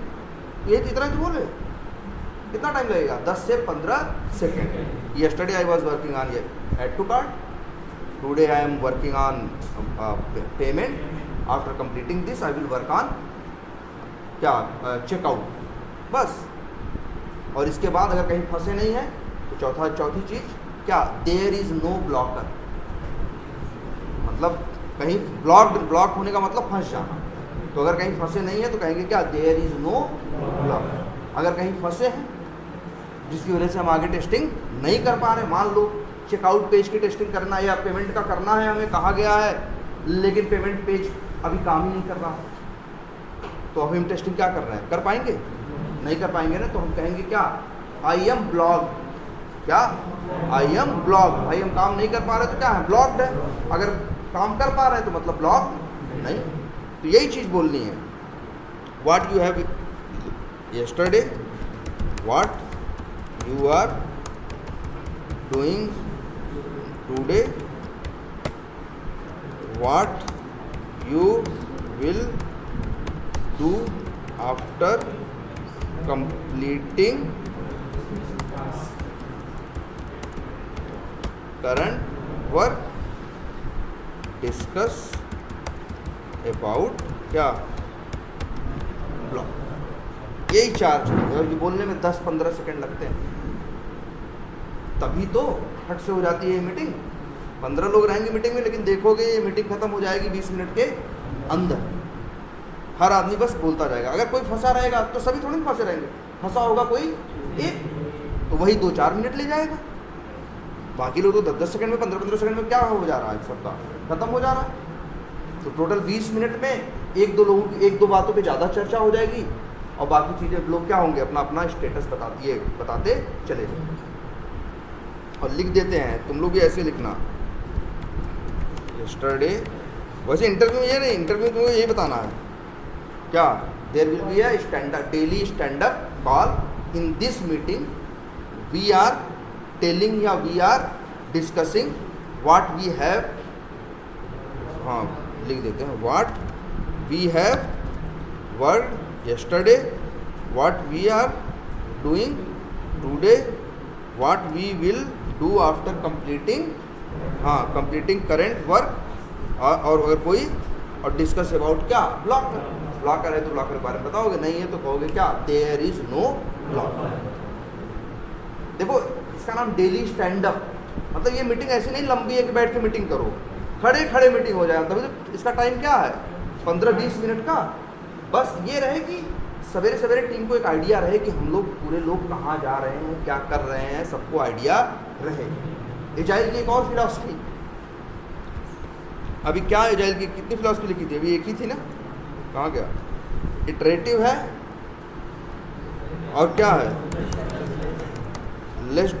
ये इतना ही तो बोले, कितना टाइम लगेगा? 10 से 15 second. Yesterday I was working on add to cart, today I am working on payment, after completing this I will work on क्या checkout, बस। और इसके बाद अगर कहीं फंसे नहीं है तो चौथी चीज़ क्या? देयर इज़ नो ब्लॉकर, मतलब कहीं ब्लॉक होने का मतलब फंस जाना। तो अगर कहीं फंसे नहीं है तो कहेंगे क्या? There is no blocker. अगर कहीं फंसे हैं जिसकी वजह से हम आगे टेस्टिंग नहीं कर पा रहे, मान लो चेकआउट पेज की टेस्टिंग करना है या पेमेंट का करना है, हमें कहा गया है लेकिन पेमेंट पेज अभी काम ही नहीं कर रहा, तो अभी हम टेस्टिंग क्या कर रहे हैं? कर पाएंगे? नहीं कर पाएंगे ना। तो हम कहेंगे क्या? I am block. क्या? I am block. भाई हम काम नहीं कर पा रहे तो क्या है? ब्लॉक्ड है। अगर काम कर पा रहे हैं तो मतलब ब्लॉक नहीं। तो यही चीज़ बोलनी है। What you have yesterday, what you are doing today, what you will do after completing current work, discuss about क्या? ब्लॉक। यही चार्ज है और ये बोलने में 10-15 सेकंड लगते हैं, तभी तो फट से हो जाती है मीटिंग। 15 लोग रहेंगे मीटिंग में, लेकिन देखोगे ये मीटिंग खत्म हो जाएगी 20 मिनट के अंदर। हर आदमी बस बोलता जाएगा। अगर कोई फंसा रहेगा तो सभी थोड़ी फंसे रहेंगे, फंसा होगा कोई एक, तो वही 2-4 मिनट ले जाएगा। बाकी लोग तो 10-10 सेकंड में 15-15 सेकंड में क्या हो जा रहा है, सबका खत्म हो जा रहा है। तो टोटल 20 मिनट में 1-2 लोगों की 1-2 बातों पर ज़्यादा चर्चा हो जाएगी और बाकी चीज़ें लोग क्या होंगे? अपना अपना स्टेटस बताते चले जाए और लिख देते हैं। तुम लोग भी ऐसे लिखना यस्टरडे। वैसे इंटरव्यू ये नहीं, इंटरव्यू तुम्हें यही बताना है क्या? There will be a daily stand up call. In this meeting we are telling या we are discussing what we have, हाँ लिख देते हैं, what we have worked yesterday, what we are doing today, what we will do after completing current work, और अगर कोई और discuss about क्या? ब्लॉकर है तो ब्लॉकर के बारे में बताओगे, नहीं है तो कहोगे क्या? There is no blocker. देखो इसका नाम डेली स्टैंड अप, मतलब ये मीटिंग ऐसी नहीं लंबी है कि बैठ के मीटिंग करो, खड़े खड़े मीटिंग हो जाए। तभी तो इसका टाइम क्या है? 15-20 मिनट का। बस ये रहे कि सवेरे सवेरे टीम को एक आइडिया रहे कि हम लोग पूरे लोग कहाँ जा रहे हैं, क्या कर रहे हैं, सबको आइडिया रहे। एजाइल की एक और फिलॉसफी, अभी क्या एजाइल की कितनी फिलॉसफी लिखी थी? अभी एक ही थी ना, कहाँ गया? इटरेटिव है और क्या है? लेस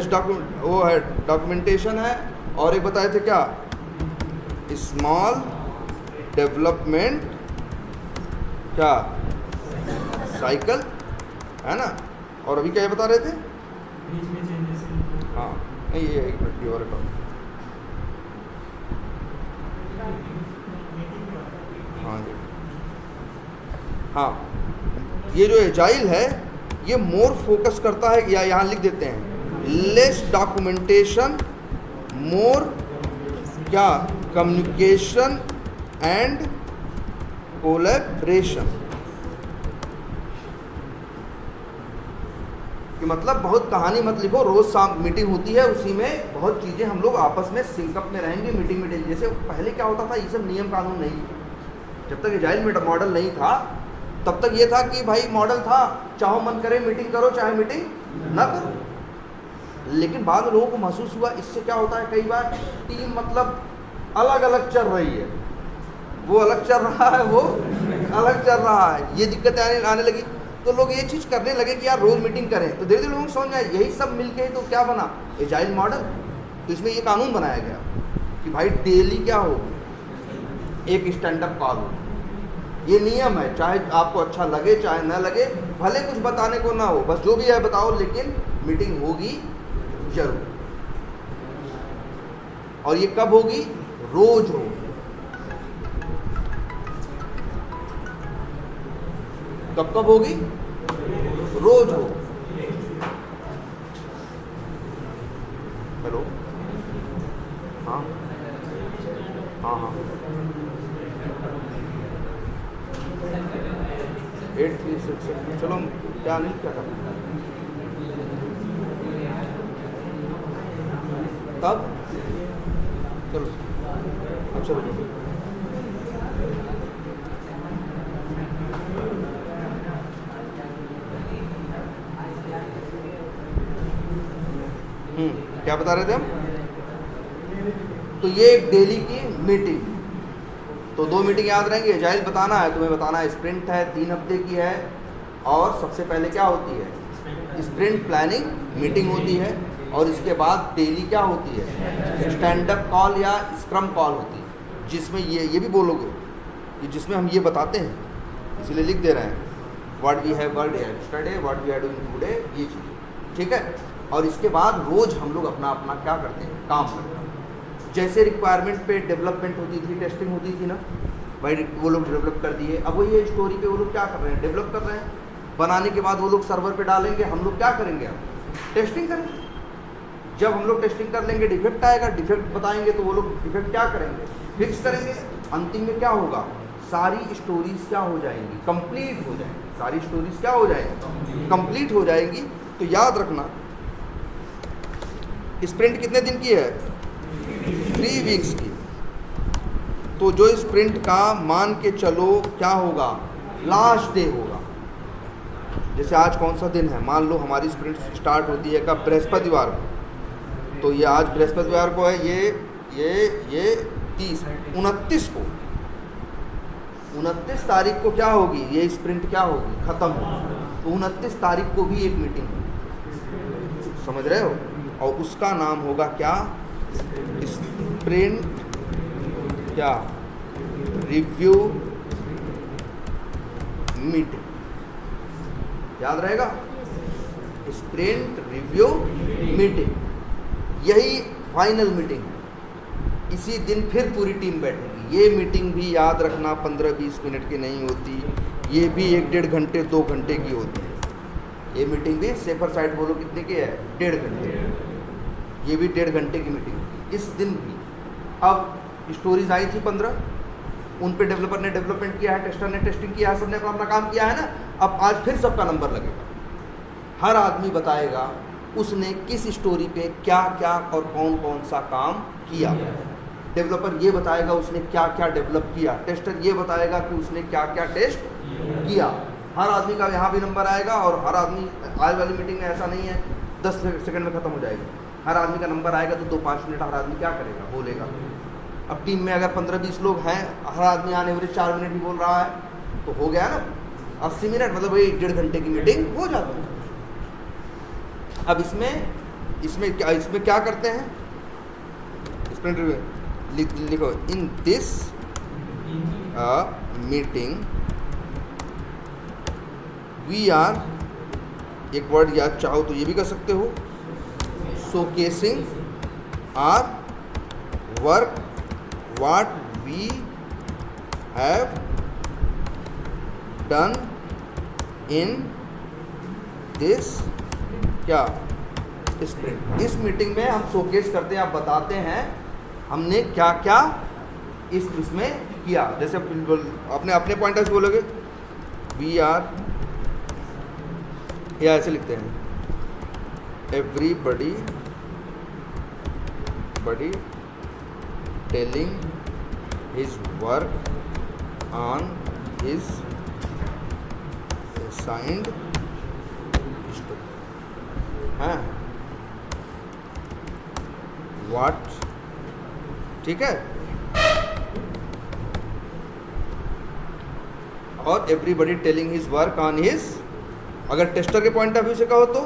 डॉक्यूमेंट, वो है डॉक्यूमेंटेशन है, और एक बताए थे क्या? स्मॉल डेवलपमेंट क्या साइकिल है ना। और अभी क्या बता रहे थे? हाँ नहीं ये एक मिनट और हाँ ये जो एजाइल है ये मोर फोकस करता है, या यहाँ लिख देते हैं लेस डॉक्यूमेंटेशन, मोर क्या? Communication and collaboration. कि मतलब बहुत कहानी मत लिखो, रोज शाम मीटिंग होती है, उसी में बहुत चीज़ें हम लोग आपस में सिंकअप में रहेंगे। मीटिंग जैसे पहले क्या होता था, ये सब नियम कानून नहीं, जब तक एजाइल मॉडल नहीं था तब तक ये था कि भाई मॉडल था, चाहो मन करे मीटिंग करो, चाहे मीटिंग ना करो। लेकिन बाद में लोगों को महसूस हुआ इससे क्या होता है, कई बार टीम मतलब अलग अलग चल रही है, वो अलग चल रहा है, वो अलग चल रहा है, ये दिक्कतें आने लगी। तो लोग ये चीज़ करने लगे कि यार रोज़ मीटिंग करें, तो धीरे धीरे लोगों को समझ में आया यही सब मिलके ही तो क्या बना, एजाइल मॉडल। तो इसमें ये कानून बनाया गया कि भाई डेली क्या हो, एक स्टैंड अप कॉल हो। ये नियम है, चाहे आपको अच्छा लगे चाहे ना लगे, भले कुछ बताने को ना हो, बस जो भी है बताओ, लेकिन मीटिंग होगी जरूर। और ये कब होगी, रोज हो। कब कब होगी, रोज हो। हेलो, हाँ हाँ हाँ 836, चलो क्या नहीं क्या करना तब, चलो अच्छा रुको। क्या बता रहे थे हम, तो ये एक डेली की मीटिंग, तो 2 मीटिंग याद रहेंगी। एजाइल बताना है तुम्हें, बताना है स्प्रिंट है 3 हफ्ते की है, और सबसे पहले क्या होती है, स्प्रिंट प्लानिंग मीटिंग होती है, और इसके बाद डेली क्या होती है, स्टैंड अप कॉल या स्क्रम कॉल होती है, जिसमें ये भी बोलोगे कि जिसमें हम ये बताते हैं, इसलिए लिख दे रहे हैं what we have word yesterday, what we are doing today, ये चीज़ ठीक है। और इसके बाद रोज़ हम लोग अपना अपना क्या करते हैं, काम करते हैं। जैसे रिक्वायरमेंट पे डेवलपमेंट होती थी, टेस्टिंग होती थी ना भाई, वो लोग डेवलप कर दिए, अब वो ये स्टोरी पे वो लोग क्या कर रहे हैं, डेवलप कर रहे हैं। बनाने के बाद वो लोग सर्वर पे डालेंगे, हम लोग क्या करेंगे, अब टेस्टिंग करेंगे। जब हम लोग टेस्टिंग कर लेंगे, डिफेक्ट आएगा, डिफेक्ट बताएंगे, तो वो लोग डिफेक्ट क्या करेंगे, फिक्स करेंगे। अंतिम में क्या होगा, सारी स्टोरीज क्या हो जाएंगी, कंप्लीट हो जाएंगी। सारी स्टोरीज क्या हो जाएंगी, कंप्लीट हो जाएंगी। तो याद रखना, स्प्रिंट कितने दिन की है, 3 वीक्स की। तो जो स्प्रिंट का मान के चलो क्या होगा, लास्ट डे होगा। जैसे आज कौन सा दिन है, मान लो हमारी स्प्रिंट स्टार्ट होती है कब, बृहस्पतिवार को, तो ये आज बृहस्पतिवार को है, ये 29 को, 29 तारीख को क्या होगी, ये स्प्रिंट क्या होगी, खत्म होगी। तो 29 तारीख को भी एक मीटिंग होगी, समझ रहे हो, और उसका नाम होगा क्या, स्प्रिंट क्या, रिव्यू मीटिंग। याद रहेगा, स्प्रिंट रिव्यू मीटिंग, यही फाइनल मीटिंग है। इसी दिन फिर पूरी टीम बैठेगी। ये मीटिंग भी याद रखना 15-20 मिनट की नहीं होती, ये भी 1-1.5 घंटे 2 घंटे की होती है। ये मीटिंग भी सेफर साइड बोलो कितने की है, 1.5 घंटे। ये भी 1.5 घंटे की मीटिंग होती इस दिन भी। अब स्टोरीज आई थी 15, उन पे डेवलपर ने डेवलपमेंट किया है, टेस्टर ने टेस्टिंग किया है, सबने अपना काम किया है ना। अब आज फिर सबका नंबर लगेगा, हर आदमी बताएगा उसने किस स्टोरी पे क्या क्या और कौन कौन सा काम किया। डेवलपर ये बताएगा उसने क्या क्या डेवलप किया, टेस्टर ये बताएगा कि उसने क्या क्या टेस्ट किया। हर आदमी का यहाँ भी नंबर आएगा, और हर आदमी, आज वाली मीटिंग में ऐसा नहीं है 10 सेकंड में ख़त्म हो जाएगी। हर आदमी का नंबर आएगा तो 2-5 मिनट हर आदमी क्या करेगा, बोलेगा। अब टीम में अगर 15-20 लोग हैं, हर आदमी आने एवरेज 4 मिनट ही बोल रहा है, तो हो गया ना 80 मिनट, मतलब वही 1.5 घंटे की मीटिंग हो जाती है। अब इसमें क्या करते हैं, स्प्रिंट लिखो, in this meeting we are, एक वर्ड याद चाहो तो ये भी कर सकते हो, showcasing our work, what we have done in this क्या स्प्रिंट। इस मीटिंग में हम शोकेस करते हैं, आप बताते हैं हमने क्या क्या इसमें किया। जैसे अपने अपने पॉइंट से बोलोगे, वी आर, या ऐसे लिखते हैं, everybody telling his work on his assigned story, हाँ what, ठीक है। और everybody telling his work on his अगर टेस्टर के पॉइंट ऑफ व्यू से कहो तो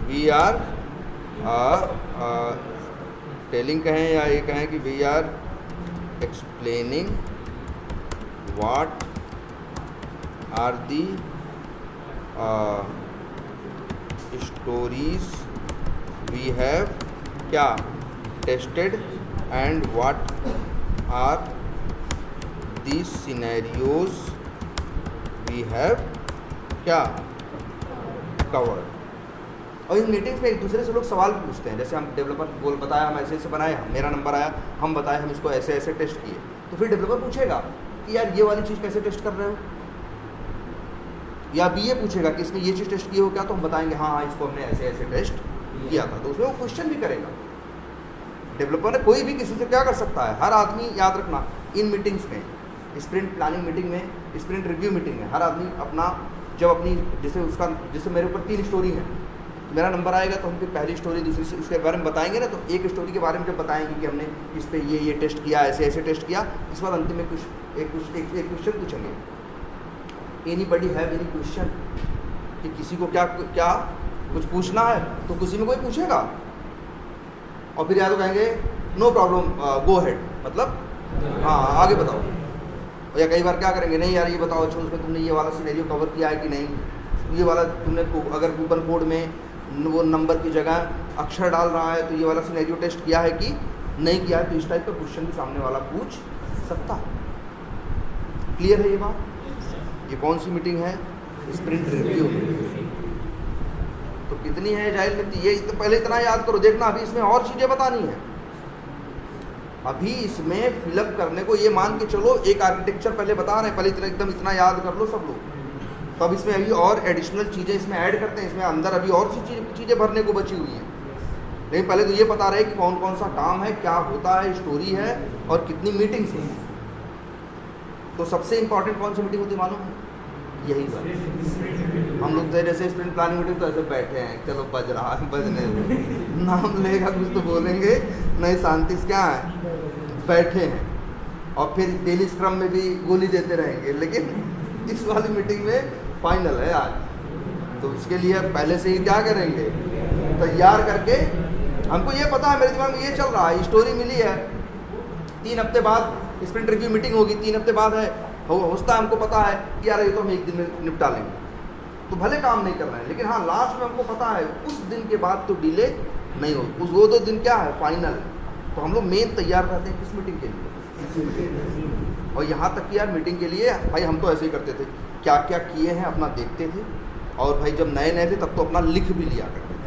वी आर टेलिंग कहें या ये कहें कि we are explaining what are the stories we have क्या tested and what are the scenarios we have क्या कवर्ड। और इन मीटिंग्स में एक दूसरे से लोग सवाल पूछते हैं, जैसे हम डेवलपर बोल बताया हम ऐसे ऐसे बनाए, मेरा नंबर आया, हम बताए हम इसको ऐसे ऐसे टेस्ट किए, तो फिर डेवलपर पूछेगा कि यार ये वाली चीज़ कैसे टेस्ट कर रहे हो, या बी ये पूछेगा कि इसमें ये चीज़ टेस्ट किए हो क्या, तो हम बताएंगे हाँ हाँ इसको हमने ऐसे ऐसे टेस्ट किया था, तो उसमें वो क्वेश्चन भी करेगा। डेवलपर ने कोई भी किसी से क्या कर सकता है, हर आदमी याद रखना इन मीटिंग्स में, स्प्रिंट प्लानिंग मीटिंग में, स्प्रिंट रिव्यू मीटिंग में, हर आदमी अपना जब अपनी जैसे मेरे ऊपर 3 स्टोरी है, मेरा नंबर आएगा तो हम फिर पहली स्टोरी दूसरी से उसके बारे में बताएंगे ना, तो एक स्टोरी के बारे में जब बताएंगे कि हमने इस पे ये टेस्ट किया, ऐसे ऐसे टेस्ट किया, इस बार अंतिम में एक क्वेश्चन पूछेंगे, एनीबॉडी हैव एनी क्वेश्चन, कि किसी को क्या कुछ पूछना है, तो किसी में कोई पूछेगा और फिर या तो कहेंगे नो प्रॉब्लम गो हेड, मतलब हाँ आगे बताओ, या कई बार क्या करेंगे, नहीं यार ये बताओ अच्छा उसमें तुमने ये वाला सिनेरियो कवर किया है कि नहीं, ये वाला तुमने अगर कूपन कोड में वो नंबर की जगह अक्षर डाल रहा है तो ये वाला सिनेरियो टेस्ट किया है कि नहीं किया है, तो इस टाइप का क्वेश्चन भी सामने वाला पूछ सकता है। क्लियर है ये बात? ये कौन सी मीटिंग है? Sprint review. तो कितनी है जाहिर नीति, ये तो पहले इतना याद करो, देखना अभी इसमें और चीज़ें बतानी है, अभी इसमें फिलअप करने को ये मान के चलो एक आर्किटेक्चर पहले बता रहे हैं, पहले एकदम इतना याद कर लो सब लोग, तो अब इसमें अभी और एडिशनल चीज़ें इसमें ऐड करते हैं, इसमें अंदर अभी और सी चीज़ें भरने को बची हुई हैं, लेकिन पहले तो ये पता रहे कि कौन कौन सा काम है, क्या होता है, स्टोरी है और कितनी मीटिंग्स हैं। तो सबसे इम्पॉर्टेंट कौन सी मीटिंग होती है मालूम है? यही बात। हम लोग तो जैसे स्प्रिंट प्लानिंग मीटिंग तो ऐसे बैठे हैं, चलो बज रहा है, बजने नाम लेगा कुछ तो बोलेंगे, नहीं शांति से क्या है बैठे हैं, और फिर डेली स्क्रम में भी गोली देते रहेंगे, लेकिन इस वाली मीटिंग में फाइनल है आज, तो इसके लिए पहले से ही क्या करेंगे, तैयार करके, हमको ये पता है, मेरे दिमाग में ये चल रहा है, स्टोरी मिली है, 3 हफ्ते बाद स्प्रिंट रिव्यू मीटिंग होगी, 3 हफ्ते बाद है, होता है, हमको पता है कि यार ये तो हम 1 दिन में निपटा लेंगे, तो भले काम नहीं कर रहे हैं, लेकिन हाँ लास्ट में हमको पता है उस दिन के बाद तो डिले नहीं हो, उस वो 2 दिन क्या है फाइनल, तो हम लोग मेन तैयार रहते हैं किस मीटिंग के लिए। और यहाँ तक कि यार मीटिंग के लिए भाई हम तो ऐसे ही करते थे, क्या क्या किए हैं अपना देखते थे, और भाई जब नए नए थे तब तो अपना लिख भी लिया करते थे,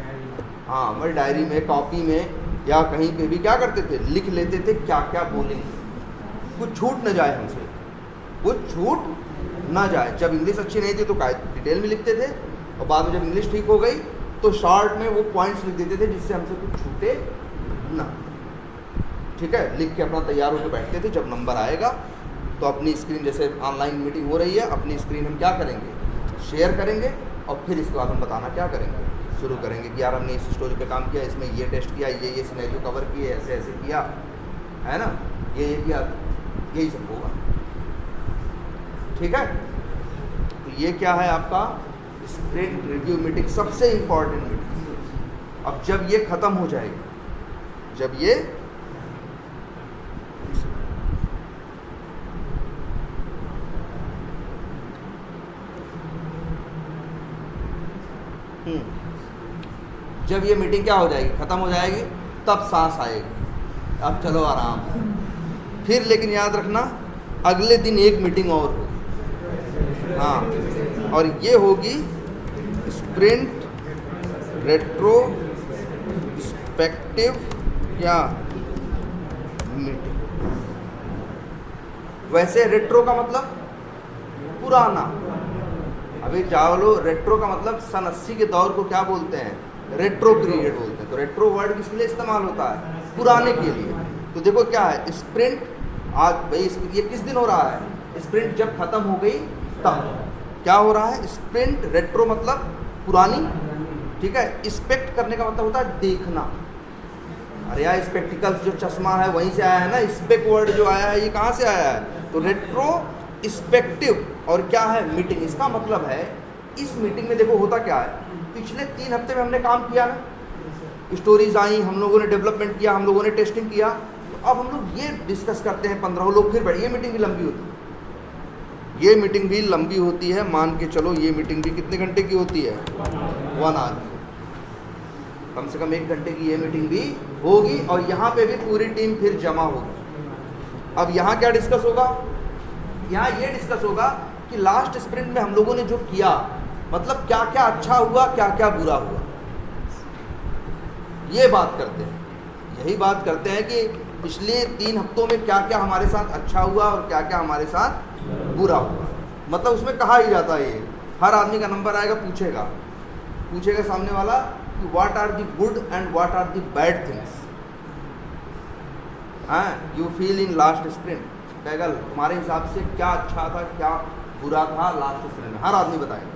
हाँ हमारी डायरी में, कॉपी में या कहीं पे भी क्या करते थे, लिख लेते थे क्या क्या बोलेंगे, कुछ छूट न जाए हमसे, कुछ छूट ना जाए। जब इंग्लिश अच्छी नहीं थी तो डिटेल में लिखते थे, और बाद में जब इंग्लिश ठीक हो गई तो शॉर्ट में वो पॉइंट्स लिख देते थे जिससे हमसे कुछ छूटे ना, ठीक है, लिख के अपना तैयार होकर बैठते थे। जब नंबर आएगा तो अपनी स्क्रीन, जैसे ऑनलाइन मीटिंग हो रही है, अपनी स्क्रीन हम क्या करेंगे, शेयर करेंगे, और फिर इसके बाद हम बताना क्या करेंगे, शुरू करेंगे कि यार हमने इस स्टोरी पे काम किया, इसमें ये टेस्ट किया, ये सिनेरियो कवर किए, ऐसे ऐसे किया है ना, ये किया, यही सब होगा, ठीक है। तो ये क्या है आपका स्प्रिंट रिव्यू मीटिंग, सबसे इम्पॉर्टेंट मीटिंग। अब जब ये ख़त्म हो जाएगी, जब ये जब ये मीटिंग क्या हो जाएगी, ख़त्म हो जाएगी, तब सांस आएगी, अब चलो आराम। फिर लेकिन याद रखना अगले दिन एक मीटिंग और होगी, हाँ, और ये होगी स्प्रिंट रेट्रोस्पेक्टिव क्या मीटिंग। वैसे रेट्रो का मतलब पुराना, अभी चावलो रेट्रो का मतलब सन 80 के दौर को क्या बोलते हैं, रेट्रो पीरियड बोलते हैं। तो रेट्रो वर्ड किसके लिए इस्तेमाल होता है, पुराने के लिए। तो देखो क्या है स्प्रिंट, आज भाई ये किस दिन हो रहा है, स्प्रिंट जब खत्म हो गई तब क्या हो रहा है, स्प्रिंट रेट्रो मतलब पुरानी, ठीक है। इस्पेक्ट करने का मतलब होता है देखना, अरे यार स्पेक्टिकल्स जो चश्मा है वहीं से आया है ना, स्पेक वर्ड जो आया है ये कहाँ से आया है, तो रेट्रो रिट्रोस्पेक्टिव और क्या है मीटिंग। इसका मतलब है इस मीटिंग में देखो होता क्या है, पिछले 3 हफ्ते में हमने काम किया ना, स्टोरीज आई, हम लोगों ने डेवलपमेंट किया, हम लोगों ने टेस्टिंग किया, तो अब हम लोग ये डिस्कस करते हैं 15 लोग फिर बैठ, ये मीटिंग भी लंबी होती है, ये मीटिंग भी लंबी होती है, मान के चलो ये मीटिंग भी कितने घंटे की होती है, 1 आवर, कम से कम 1 घंटे की ये मीटिंग भी होगी, और यहाँ पे भी पूरी टीम फिर जमा होगी। अब यहाँ क्या डिस्कस होगा, यहाँ ये डिस्कस होगा कि लास्ट स्प्रिंट में हम लोगों ने जो किया, मतलब क्या क्या अच्छा हुआ, क्या क्या बुरा हुआ, ये बात करते हैं। यही बात करते हैं कि पिछले 3 हफ्तों में क्या क्या हमारे साथ अच्छा हुआ और क्या क्या हमारे साथ बुरा हुआ। मतलब उसमें कहा ही जाता है, ये हर आदमी का नंबर आएगा, पूछेगा सामने वाला कि what are the good and what are the bad things you feel in last sprint. कहेगा तुम्हारे हिसाब से क्या अच्छा था, क्या बुरा था लास्ट स्प्रिंट में, हर आदमी बताएगा।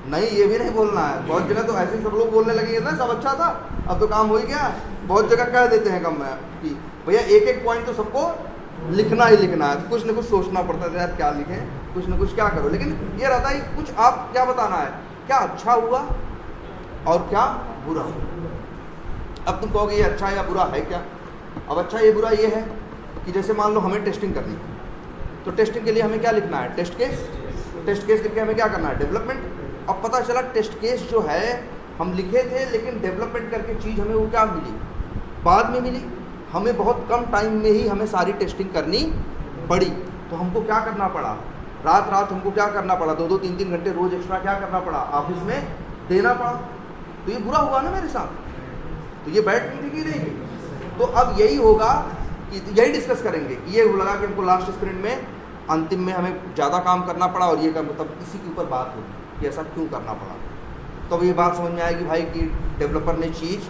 नहीं, ये भी नहीं बोलना है, बहुत जगह तो ऐसे ही सब लोग बोलने लगेंगे ना सब अच्छा था, अब तो काम हो ही गया। बहुत जगह कह देते हैं कम में कि भैया एक एक पॉइंट तो सबको लिखना ही लिखना है, कुछ न कुछ सोचना पड़ता है यार क्या लिखें, कुछ न कुछ क्या करो, लेकिन ये रहता है कुछ आप क्या बताना है, क्या अच्छा हुआ और क्या बुरा हुआ। अब तुम कहोगे ये अच्छा या बुरा है क्या। अब अच्छा ये बुरा ये है कि जैसे मान लो हमें टेस्टिंग करनी है, तो टेस्टिंग के लिए हमें क्या लिखना है, टेस्ट केस लिख के हमें क्या करना है, डेवलपमेंट। अब पता चला टेस्ट केस जो है हम लिखे थे, लेकिन डेवलपमेंट करके चीज़ हमें वो क्या मिली, बाद में मिली, हमें बहुत कम टाइम में ही हमें सारी टेस्टिंग करनी पड़ी। तो हमको क्या करना पड़ा, रात हमको क्या करना पड़ा, 2-2, 3-3 घंटे रोज एक्स्ट्रा क्या करना पड़ा, ऑफिस में देना पड़ा। तो ये बुरा हुआ ना मेरे साथ, तो ये बैड थिंग थी नहीं। तो अब यही होगा कि यही डिस्कस करेंगे कि ये लगा कि हमको लास्ट स्प्रिंट में अंतिम में हमें ज़्यादा काम करना पड़ा, और ये मतलब इसी के ऊपर बात होगी कि ऐसा क्यों करना पड़ा। तो अब ये बात समझ में आएगी भाई कि डेवलपर ने चीज़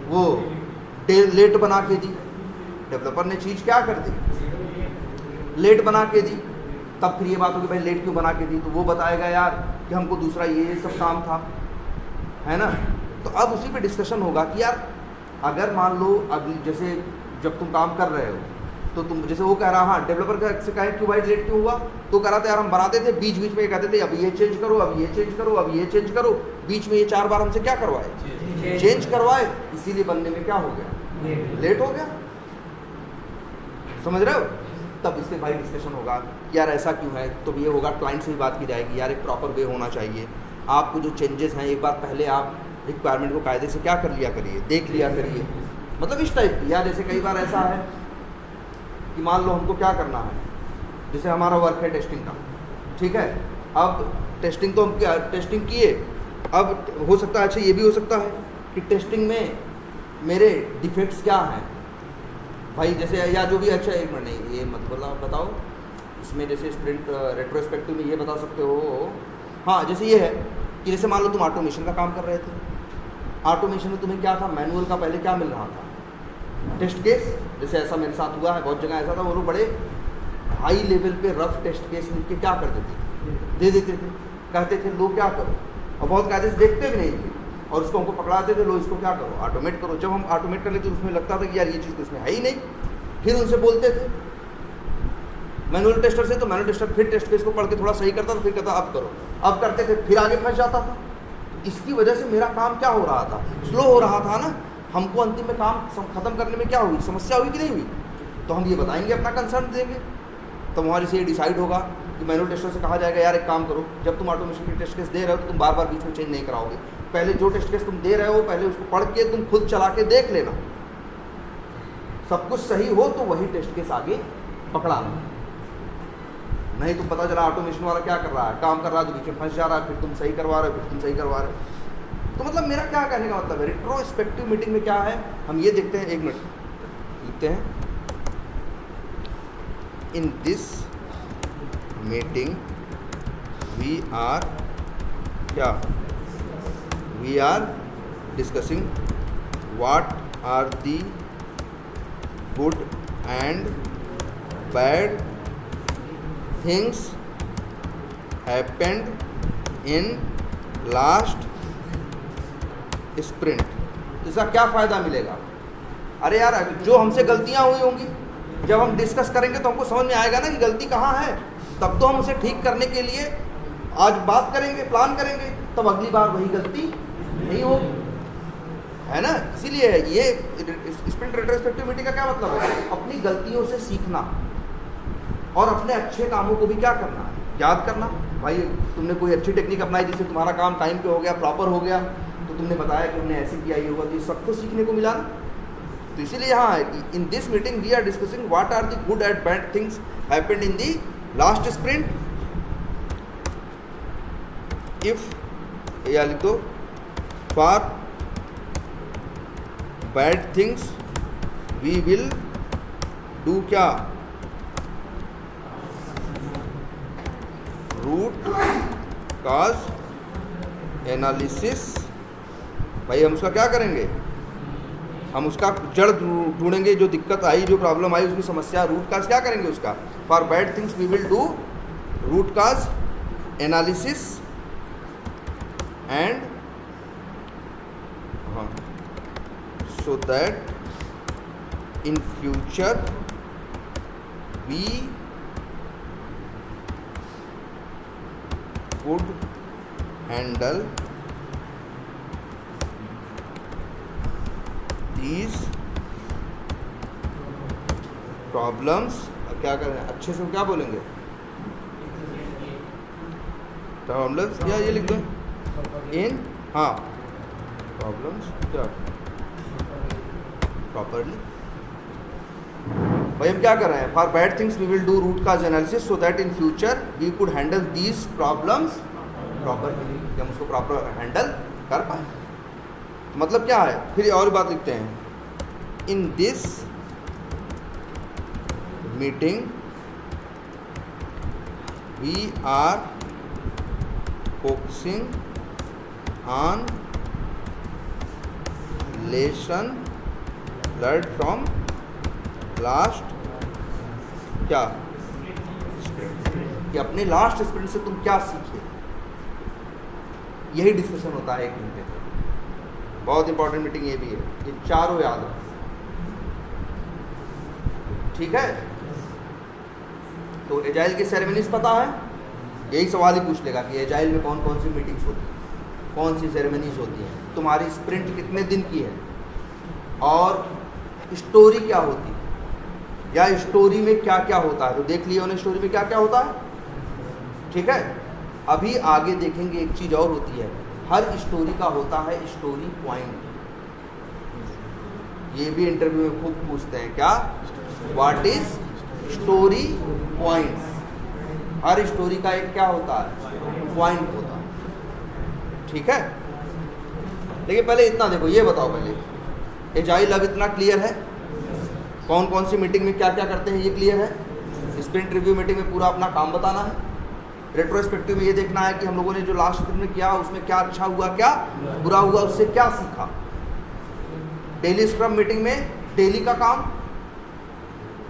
वो लेट बना के दी, डेवलपर ने चीज़ क्या कर दी, लेट बना के दी। तब फिर ये बात होगी भाई लेट क्यों बना के दी, तो वो बताएगा यार कि हमको दूसरा ये सब काम था, है ना। तो अब उसी पे डिस्कशन होगा कि यार अगर मान लो अगली जैसे जब तुम काम कर रहे हो, तो तुम जैसे वो कह रहा, हाँ डेवलपर से कहे क्यों भाई लेट क्यों हुआ, तो कह रहा था यार हम बनाते थे, बीच में ये कहते थे अब ये चेंज करो, अब ये चेंज करो, अब ये चेंज करो, बीच में ये 4 बार हमसे क्या करवाए, चेंज करवाए, इसीलिए बनने में क्या हो गया, लेट हो गया। समझ रहे हो। तब इससे भाई डिस्कशन होगा यार ऐसा क्यों है। तो ये होगा क्लाइंट से भी बात की जाएगी, यार एक प्रॉपर वे होना चाहिए, आपको जो चेंजेस हैं एक बार पहले आप रिक्वायरमेंट को कायदे से क्या कर लिया करिए, देख लिया करिए, मतलब इस टाइप की। या जैसे कई बार ऐसा है कि मान लो हमको क्या करना है, जैसे हमारा वर्क है टेस्टिंग का, ठीक है, अब टेस्टिंग तो हम क्या टेस्टिंग किए, अब हो सकता है अच्छा ये भी हो सकता है कि टेस्टिंग में मेरे डिफेक्ट्स क्या हैं भाई, जैसे या जो भी अच्छा एक मिनट नहीं ये मत बताओ इसमें, जैसे स्प्रिंट रेट्रोस्पेक्टिव में ये बता सकते हो। हाँ जैसे ये है कि जैसे मान लो तुम ऑटोमेशन का काम कर रहे थे, ऑटोमेशन में तुम्हें क्या था, मैनुअल का पहले क्या मिल रहा था, टेस्ट केस। जैसे ऐसा मेरे साथ हुआ है, बहुत जगह ऐसा था, वो लोग बड़े हाई लेवल पे रफ टेस्ट केस लिख के क्या करते थे, दे देते थे, कहते थे लो क्या करो, और बहुत कायदे से देखते भी नहीं थे, और उसको हमको पकड़ाते थे, लो इसको क्या करो, ऑटोमेट करो। जब हम ऑटोमेट कर लेते तो उसमें लगता था कि यार ये चीज़ तो इसमें है ही नहीं, फिर उनसे बोलते थे मैनुअल टेस्टर से, तो मैनुअल टेस्टर फिर टेस्ट केस को पढ़ के थोड़ा सही करता था, फिर कहता अब करो, अब करते थे, फिर आगे फंस जाता था। इसकी वजह से मेरा काम क्या हो रहा था, स्लो हो रहा था ना। हमको अंतिम में काम खत्म करने में क्या हुई, समस्या हुई कि नहीं हुई, तो हम ये बताएंगे, अपना कंसर्न देंगे। तो हमारे से ये डिसाइड होगा कि मैनुअल टेस्टर से कहा जाएगा यार एक काम करो, जब तुम ऑटोमेशन की टेस्ट केस दे रहे हो तो तुम बार बार बीच में चेंज नहीं कराओगे, पहले जो टेस्ट केस तुम दे रहे हो पहले उसको पढ़ के तुम खुद चला के देख लेना, सब कुछ सही हो तो वही टेस्ट केस आगे पकड़ाना। नहीं तो पता चला ऑटोमेशन वाला क्या कर रहा है, काम कर रहा है तो बीच में फंस जा रहा है, फिर तुम सही करवा रहे हो, फिर तुम सही करवा रहे हो। तो मतलब मेरा क्या कहने का मतलब है, रिट्रोस्पेक्टिव मीटिंग में क्या है, हम ये देखते हैं, एक मिनट लिखते हैं, in this meeting we are क्या, we are discussing what are the good and bad things happened in last sprint। इसका क्या फ़ायदा मिलेगा, अरे यार जो हमसे गलतियां हुई होंगी जब हम डिस्कस करेंगे तो हमको समझ में आएगा ना कि गलती कहाँ है, तब तो हम उसे ठीक करने के लिए आज बात करेंगे, प्लान करेंगे, तब अगली बार वही गलती नहीं होगी, है ना। इसीलिए ये स्प्रिंट रेट्रोस्पेक्टिव मीटिंग का क्या मतलब है, अपनी गलतियों से सीखना और अपने अच्छे कामों को भी क्या करना, याद करना। भाई तुमने कोई अच्छी टेक्निक अपनाई जिससे तुम्हारा काम टाइम पे हो गया, प्रॉपर हो गया, तो तुमने बताया कि हमने ऐसे किया, ये हुआ, तो ये सबको सीखने को मिला ना। तो इसीलिए यहाँ है कि in this meeting we are discussing what are the good and bad things happened in the last sprint. If या लिख दो, for bad things we will do क्या, रूट कॉज एनालिसिस। भाई हम उसका क्या करेंगे, हम उसका जड़ ढूंढेंगे, जो दिक्कत आई, जो प्रॉब्लम आई, उसकी समस्या, रूट काज क्या करेंगे उसका। For bad things we will do root cause analysis and so that in future we could handle these problems। क्या करें, अच्छे से क्या बोलेंगे, प्रॉब्लम्स, या ये लिख दो इन, हाँ प्रॉब्लम्स क्या प्रॉपरली। भाई हम क्या कर रहे हैं, for bad things we will do root cause analysis so that in future we could handle these problems properly, कि हम उसको प्रॉपर हैंडल कर पाए। मतलब क्या है, फिर और बात लिखते हैं, in this meeting we are focusing on lesson learn from last क्या, कि अपने लास्ट स्प्रिंट से तुम क्या सीखे, यही डिस्कशन होता है एक घंटे का। बहुत इंपॉर्टेंट मीटिंग ये भी है, ये चारों याद रखो, ठीक है। तो एजाइल की सेरेमनीज पता है, यही सवाल ही पूछ लेगा कि एजाइल में कौन कौन सी मीटिंग्स होती है, कौन सी सेरेमनीज होती हैं, तुम्हारी स्प्रिंट कितने दिन की है, और स्टोरी क्या होती है, या स्टोरी में क्या क्या होता है। तो देख लिया उन्हें स्टोरी में क्या क्या होता है, ठीक है। अभी आगे देखेंगे एक चीज़ और होती है, हर स्टोरी का होता है स्टोरी पॉइंट। ये भी इंटरव्यू में खूब पूछते हैं, क्या, what is story point. Her story का एक क्या होता है, पॉइंट होता है, ठीक है। लेकिन पहले इतना देखो, ये बताओ पहले, एजाइल अब इतना क्लियर है, कौन कौन सी मीटिंग में क्या क्या करते हैं ये क्लियर है। स्प्रिंट रिव्यू मीटिंग में पूरा अपना काम बताना है, रेट्रोस्पेक्टिव में ये देखना है कि हम लोगों ने जो लास्ट स्प्रिंट में किया उसमें क्या अच्छा हुआ, क्या बुरा हुआ, उससे क्या सीखा। डेली स्क्रम मीटिंग में डेली का काम,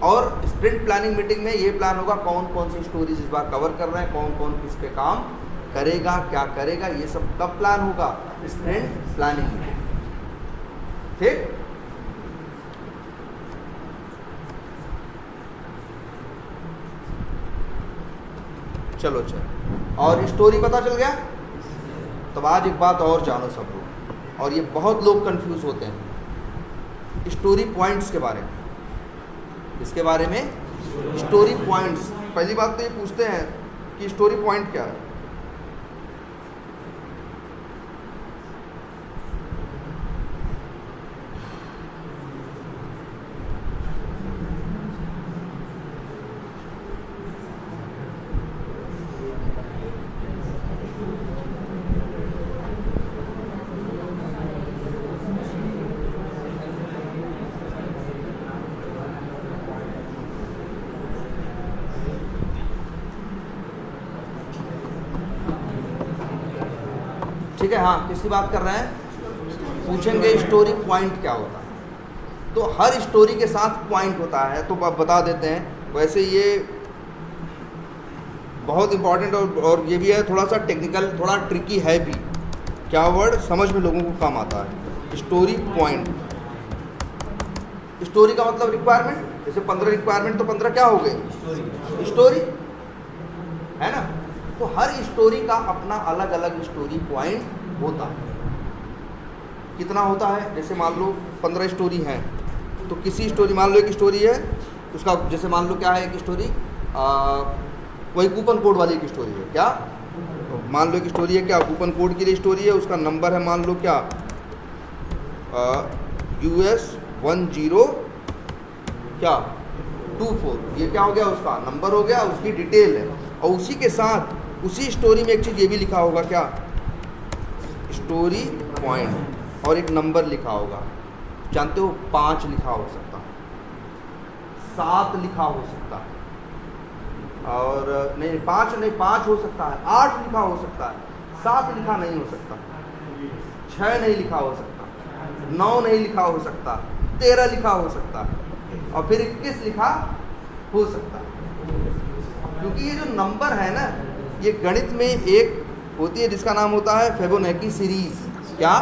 और स्प्रिंट प्लानिंग मीटिंग में ये प्लान होगा कौन कौन सी स्टोरीज इस बार कवर कर रहे हैं, कौन कौन किस पे काम करेगा, क्या करेगा, ये सब कब प्लान होगा, स्प्रिंट प्लानिंग मीटिंग, ठीक। चलो चलो, और स्टोरी पता चल गया। तब आज एक बात और जानो सब लोग, और ये बहुत लोग कंफ्यूज होते हैं स्टोरी पॉइंट्स के बारे में। इसके बारे में स्टोरी पॉइंट्स, पहली बात तो ये पूछते हैं कि स्टोरी पॉइंट क्या है। ठीक है, हाँ किसकी बात कर रहे हैं, पूछेंगे स्टोरी पॉइंट क्या होता है। तो हर स्टोरी के साथ पॉइंट होता है, तो आप बता देते हैं। वैसे ये बहुत इंपॉर्टेंट और ये भी है थोड़ा सा टेक्निकल, थोड़ा ट्रिकी है भी, क्या वर्ड समझ में लोगों को काम आता है। स्टोरी पॉइंट, स्टोरी का मतलब रिक्वायरमेंट, जैसे 15 रिक्वायरमेंट तो 15 क्या हो गए? स्टोरी, है ना। तो हर स्टोरी का अपना अलग अलग स्टोरी पॉइंट होता है। कितना होता है? जैसे मान लो 15 स्टोरी हैं, तो किसी स्टोरी, मान लो एक स्टोरी है उसका, जैसे मान लो क्या है एक स्टोरी, वही कूपन कोड वाली एक स्टोरी है क्या, तो मान लो एक स्टोरी है क्या, कूपन कोड के लिए स्टोरी है, उसका नंबर है मान लो क्या, US 10 क्या 24, ये क्या हो गया, उसका नंबर हो गया, उसकी डिटेल है। और उसी के साथ उसी स्टोरी में एक चीज़ ये भी लिखा होगा क्या, स्टोरी पॉइंट, और एक नंबर लिखा होगा। जानते हो 5 लिखा हो सकता है, 7 लिखा हो सकता है, और नहीं 5 नहीं, 5 हो सकता है, 8 लिखा हो सकता है, 7 लिखा नहीं हो सकता, 6 नहीं लिखा हो सकता, 9 नहीं लिखा हो सकता, 13 लिखा हो सकता है, और फिर 21 लिखा हो सकता है। क्योंकि ये जो नंबर है ना, ये गणित में एक होती है जिसका नाम होता है फिबोनाची सीरीज। क्या?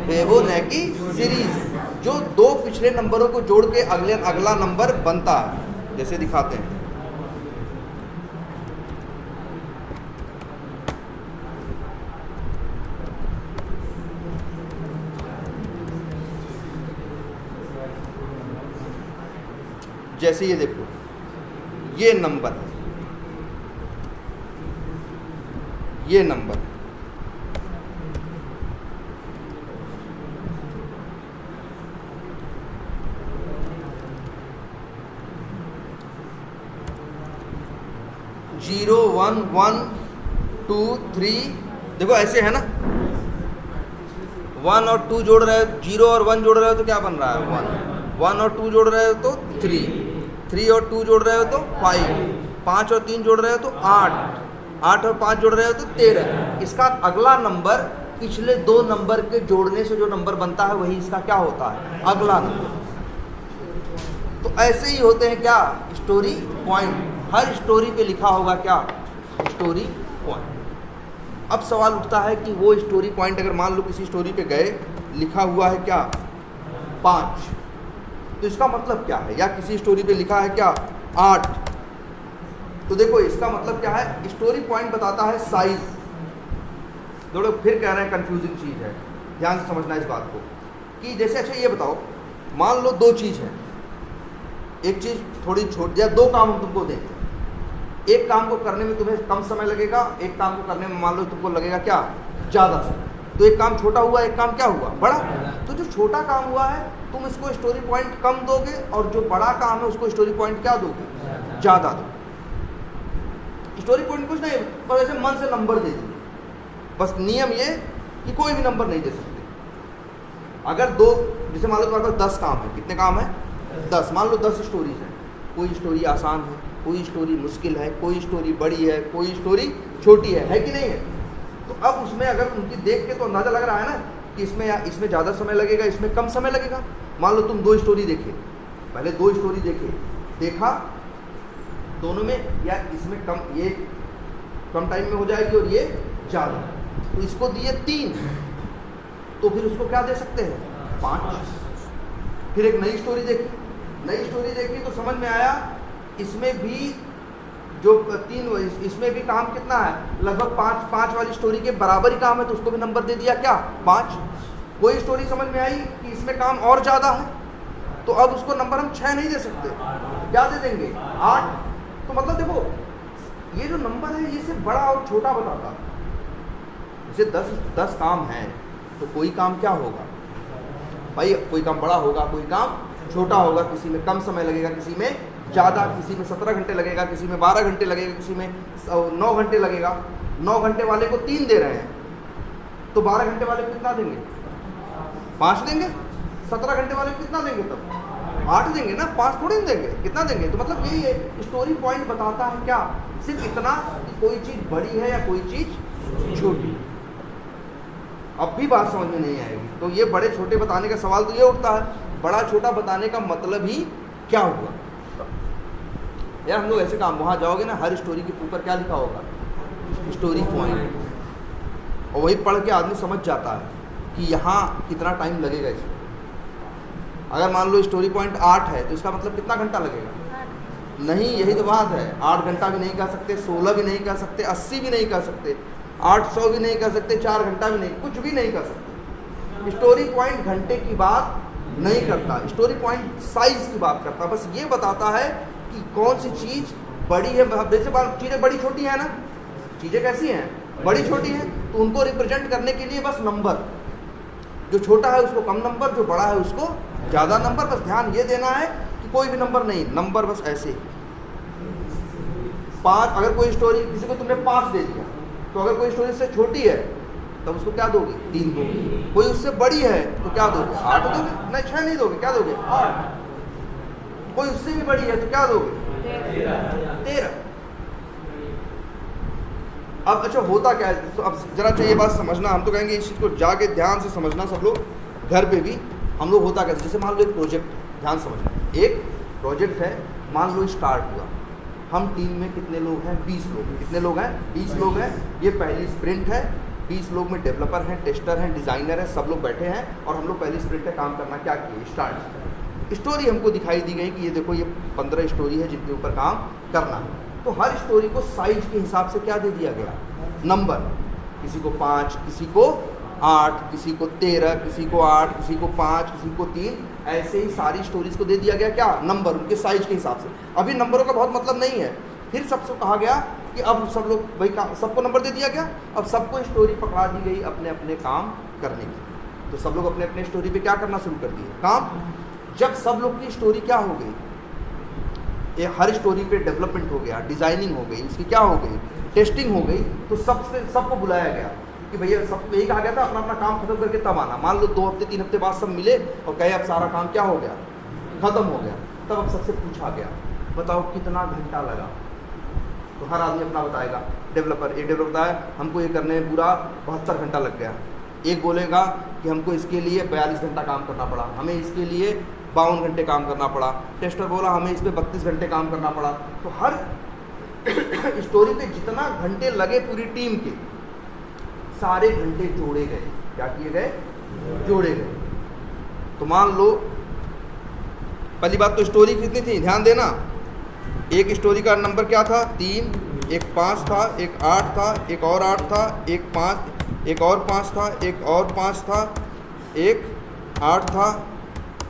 फिबोनाची सीरीज, जो 2 पिछले नंबरों को जोड़ के अगला नंबर बनता है। जैसे दिखाते हैं, जैसे ये देखो, ये नंबर है, ये नंबर 0 1 1 2 3, देखो ऐसे है ना, 1 और 2 जोड़ रहे हो, 0 और 1 जोड़ रहे हो तो क्या बन रहा है 1 और 2 जोड़ रहे हो तो 3 और 2 जोड़ रहे हो तो 5 और 3 जोड़ रहे हो तो 8 और 5 जोड़ रहे हो तो 13। इसका अगला नंबर पिछले 2 नंबर के जोड़ने से जो नंबर बनता है वही इसका क्या होता है, अगला नंबर। तो ऐसे ही होते हैं क्या, स्टोरी पॉइंट। हर स्टोरी पे लिखा होगा क्या, स्टोरी पॉइंट। अब सवाल उठता है कि वो स्टोरी पॉइंट, अगर मान लो किसी स्टोरी पे गए, लिखा हुआ है क्या 5, तो इसका मतलब क्या है, या किसी स्टोरी पे लिखा है क्या 8, तो देखो इसका मतलब क्या है, स्टोरी पॉइंट बताता है साइज। दो लोग फिर कह रहे हैं कंफ्यूजिंग चीज़ है, ध्यान से समझना इस बात को, कि जैसे अच्छा ये बताओ, मान लो 2 चीज़ है, एक चीज़ थोड़ी छोटी, या 2 काम हम तुमको देते हैं, एक काम को करने में तुम्हें कम समय लगेगा, एक काम को करने में मान लो तुमको लगेगा क्या ज़्यादा समय। तो एक काम छोटा हुआ, एक काम क्या हुआ बड़ा। तो जो छोटा काम हुआ है तुम इसको स्टोरी पॉइंट कम दोगे, और जो बड़ा काम है उसको स्टोरी पॉइंट क्या दोगे, ज़्यादा दोगे। स्टोरी पॉइंट कुछ नहीं, पर ऐसे मन से नंबर दे देंगे। बस नियम ये कि कोई भी नंबर नहीं दे सकते। अगर 2, जैसे मान लो तुम्हारे पास 10 काम है, कितने काम है 10, मान लो 10 स्टोरीज हैं, कोई स्टोरी आसान है, कोई स्टोरी मुश्किल है, कोई स्टोरी बड़ी है, कोई स्टोरी छोटी है कि नहीं है। तो अब उसमें अगर उनकी देख के तो अंदाज़ा लग रहा है ना कि इसमें ज़्यादा समय लगेगा, इसमें कम समय लगेगा। मान लो तुम 2 स्टोरी देखे, पहले 2 स्टोरी देखा दोनों में, या इसमें कम, ये कम टाइम में हो जाएगी और ये ज़्यादा, तो इसको दिए 3, तो फिर उसको क्या दे सकते हैं 5। फिर एक नई स्टोरी देखी तो समझ में आया इसमें भी जो 3, इसमें भी काम कितना है, लगभग 5 वाली स्टोरी के बराबर ही काम है, तो उसको भी नंबर दे दिया क्या 5। कोई स्टोरी समझ में आई कि इसमें काम और ज़्यादा है, तो अब उसको नंबर हम 6 नहीं दे सकते, क्या दे देंगे 8। तो मतलब देखो ये जो नंबर है ये सिर्फ बड़ा और छोटा बताता है। जैसे 10 काम हैं, तो कोई काम क्या होगा भाई, कोई काम बड़ा होगा, कोई काम छोटा होगा, किसी में कम समय लगेगा, किसी में ज़्यादा, किसी में 17 घंटे लगेगा, किसी में 12 घंटे लगेगा, किसी में 9 घंटे लगेगा। 9 घंटे वाले को 3 दे रहे हैं, तो 12 घंटे वाले को कितना देंगे 5 देंगे। 17 घंटे वाले को कितना देंगे तब 8 देंगे ना, 5 थोड़ी देंगे, कितना देंगे। तो मतलब यही है, स्टोरी पॉइंट बताता है क्या, सिर्फ इतना कि कोई चीज़ बड़ी है या कोई चीज़ छोटी। अब भी बात समझ में नहीं आएगी, तो ये बड़े छोटे बताने का सवाल तो ये उठता है, बड़ा छोटा बताने का मतलब ही क्या हुआ यार। हम लोग ऐसे काम, वहाँ जाओगे ना, हर स्टोरी के ऊपर क्या लिखा होगा, स्टोरी पॉइंट, और वही पढ़ के आदमी समझ जाता है कि यहाँ कितना टाइम लगेगा इसमें। अगर मान लो स्टोरी पॉइंट 8 है, तो इसका मतलब कितना घंटा लगेगा नहीं, यही तो बात है। 8 घंटा भी नहीं कह सकते, 16 भी नहीं कह सकते, 80 भी नहीं कह सकते, 800 भी नहीं कह सकते, 4 घंटा भी नहीं, कुछ भी नहीं कह सकते। स्टोरी पॉइंट घंटे की बात नहीं करता, स्टोरी पॉइंट साइज की बात करता। बस ये बताता है कि कौन सी चीज़ बड़ी है। जैसे चीज़ें बड़ी छोटी हैं ना, चीज़ें कैसी हैं, बड़ी छोटी हैं, तो उनको रिप्रेजेंट करने के लिए बस नंबर, जो छोटा है उसको कम नंबर, जो बड़ा है उसको ज़्यादा नंबर। बस ध्यान ये देना है कि कोई भी नंबर नहीं, नंबर बस ऐसे 5। अगर कोई स्टोरी किसी को तुमने 5 दे दिया, तो अगर कोई स्टोरी से छोटी है तब उसको क्या दोगे, 3 दोगे। कोई उससे बड़ी है तो क्या दोगे, 8 दोगे, नहीं 6 नहीं दोगे, क्या दोगे, 8। कोई उससे भी बड़ी है तो क्या दोगे, 13। अब अच्छा होता क्या है, तो अब जरा चाहिए बात समझना। हम तो कहेंगे इस चीज़ को जाके ध्यान से समझना सब लोग, घर पे भी हम लोग होता कैसे। जैसे मान लो एक प्रोजेक्ट, ध्यान समझना, एक प्रोजेक्ट है, मान लो स्टार्ट हुआ। हम टीम में कितने लोग हैं, 20 लोग। कितने लोग हैं, 20 लोग हैं। ये पहली स्प्रिंट है, 20 लोग में डेवलपर हैं, टेस्टर हैं, डिज़ाइनर हैं, सब लोग बैठे हैं और हम लोग पहली स्प्रिंट पे काम करना क्या किए, स्टार्ट। स्टोरी हमको दिखाई दी गई कि ये देखो ये 15 स्टोरी है जिनके ऊपर काम करना है। तो हर स्टोरी को साइज के हिसाब से क्या दे दिया गया, नंबर। किसी को 5, किसी को 8, किसी को 13, किसी को 8, किसी को 5, किसी को 3, ऐसे ही सारी स्टोरीज को दे दिया गया क्या, नंबर, उनके साइज के हिसाब से। अभी नंबरों का बहुत मतलब नहीं है। फिर सबसे कहा गया कि अब सब लोग भाई सबको नंबर दे दिया गया। अब सबको स्टोरी पकड़ा दी गई अपने अपने काम करने की। तो सब लोग अपने अपने स्टोरी पे क्या करना शुरू कर दिए, काम। जब सब लोग की स्टोरी क्या हो गई, ये हर स्टोरी पे डेवलपमेंट हो गया, डिज़ाइनिंग हो गई, उसकी क्या हो गई, टेस्टिंग हो गई। तो सबको बुलाया गया कि भैया सबको यही कहा गया था अपना अपना काम खत्म करके तब आना। मान लो 2 हफ्ते 3 हफ्ते बाद सब मिले और कहे अब सारा काम क्या हो गया, ख़त्म हो गया। तब अब सबसे पूछा गया बताओ कितना घंटा लगा। तो हर आदमी अपना बताएगा। एक डेवलपर बताया हमको ये करने में पूरा 72 घंटा लग गया। एक बोलेगा कि हमको इसके लिए 42 घंटा काम करना पड़ा, हमें इसके लिए 52 घंटे काम करना पड़ा। टेस्टर बोला हमें इस पर 32 घंटे काम करना पड़ा। तो हर स्टोरी पे जितना घंटे लगे पूरी टीम के, सारे घंटे जोड़े गए। क्या किए गए, जोड़े गए। तो मान लो पहली बात तो स्टोरी कितनी थी, ध्यान देना। एक स्टोरी का नंबर क्या था, 3, एक 5 था, एक 8 था, एक और 8 था, एक 5, एक और 5 था, एक और 5 था, एक 8 था।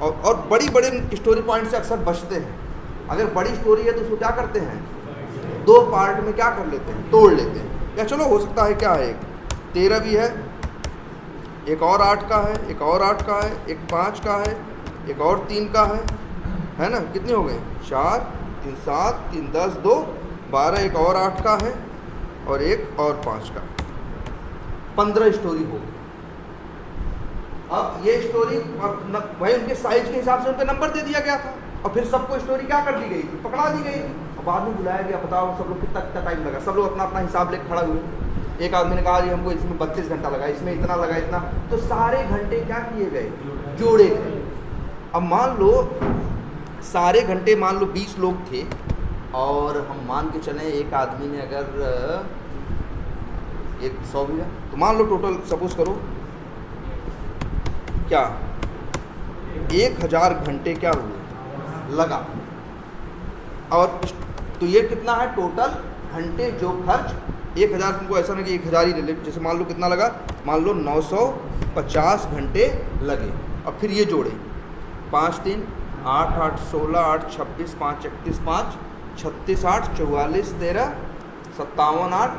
और बड़ी बड़ी स्टोरी पॉइंट से अक्सर बचते हैं। अगर बड़ी स्टोरी है तो उसको क्या करते हैं, 2 पार्ट में क्या कर लेते हैं, तोड़ लेते हैं। या चलो हो सकता है क्या है, एक 13 भी है, एक और 8 का है, एक और 8 का है, एक 5 का है, एक और 3 का है ना। कितने हो गए, 4, 3, 7, 3, 10, 2, 12, एक और 8 का है और एक और 5 का, 15 स्टोरी हो गई। अब ये स्टोरी भाई उनके साइज के हिसाब से उनका नंबर दे दिया गया था और फिर सबको स्टोरी क्या कर दी गई, पकड़ा दी गई। और बाद में बुलाया गया, बताओ सब लोग कितना टाइम लगा। सब लोग अपना अपना हिसाब लेकर खड़ा हुए। एक आदमी ने कहा जी हमको इसमें 32 घंटा लगा, इसमें इतना लगा, इतना। तो सारे घंटे क्या किए गए, जोड़े गए। अब मान लो सारे घंटे, मान लो 20 लोग थे और हम मान के चलें एक आदमी ने अगर 100 भी है तो मान लो टोटल सपोज करो क्या 1000 घंटे क्या हुए लगा। और तो ये कितना है टोटल घंटे जो खर्च 1000। तुमको ऐसा नहीं कि 1000 ही ले, जैसे मान लो कितना लगा, मान लो 950 घंटे लगे। अब फिर ये जोड़े 5, 3, 8, 8, 16, 8, 26, 5, 31, 5, 36, 8, 44, 13, 57, 8,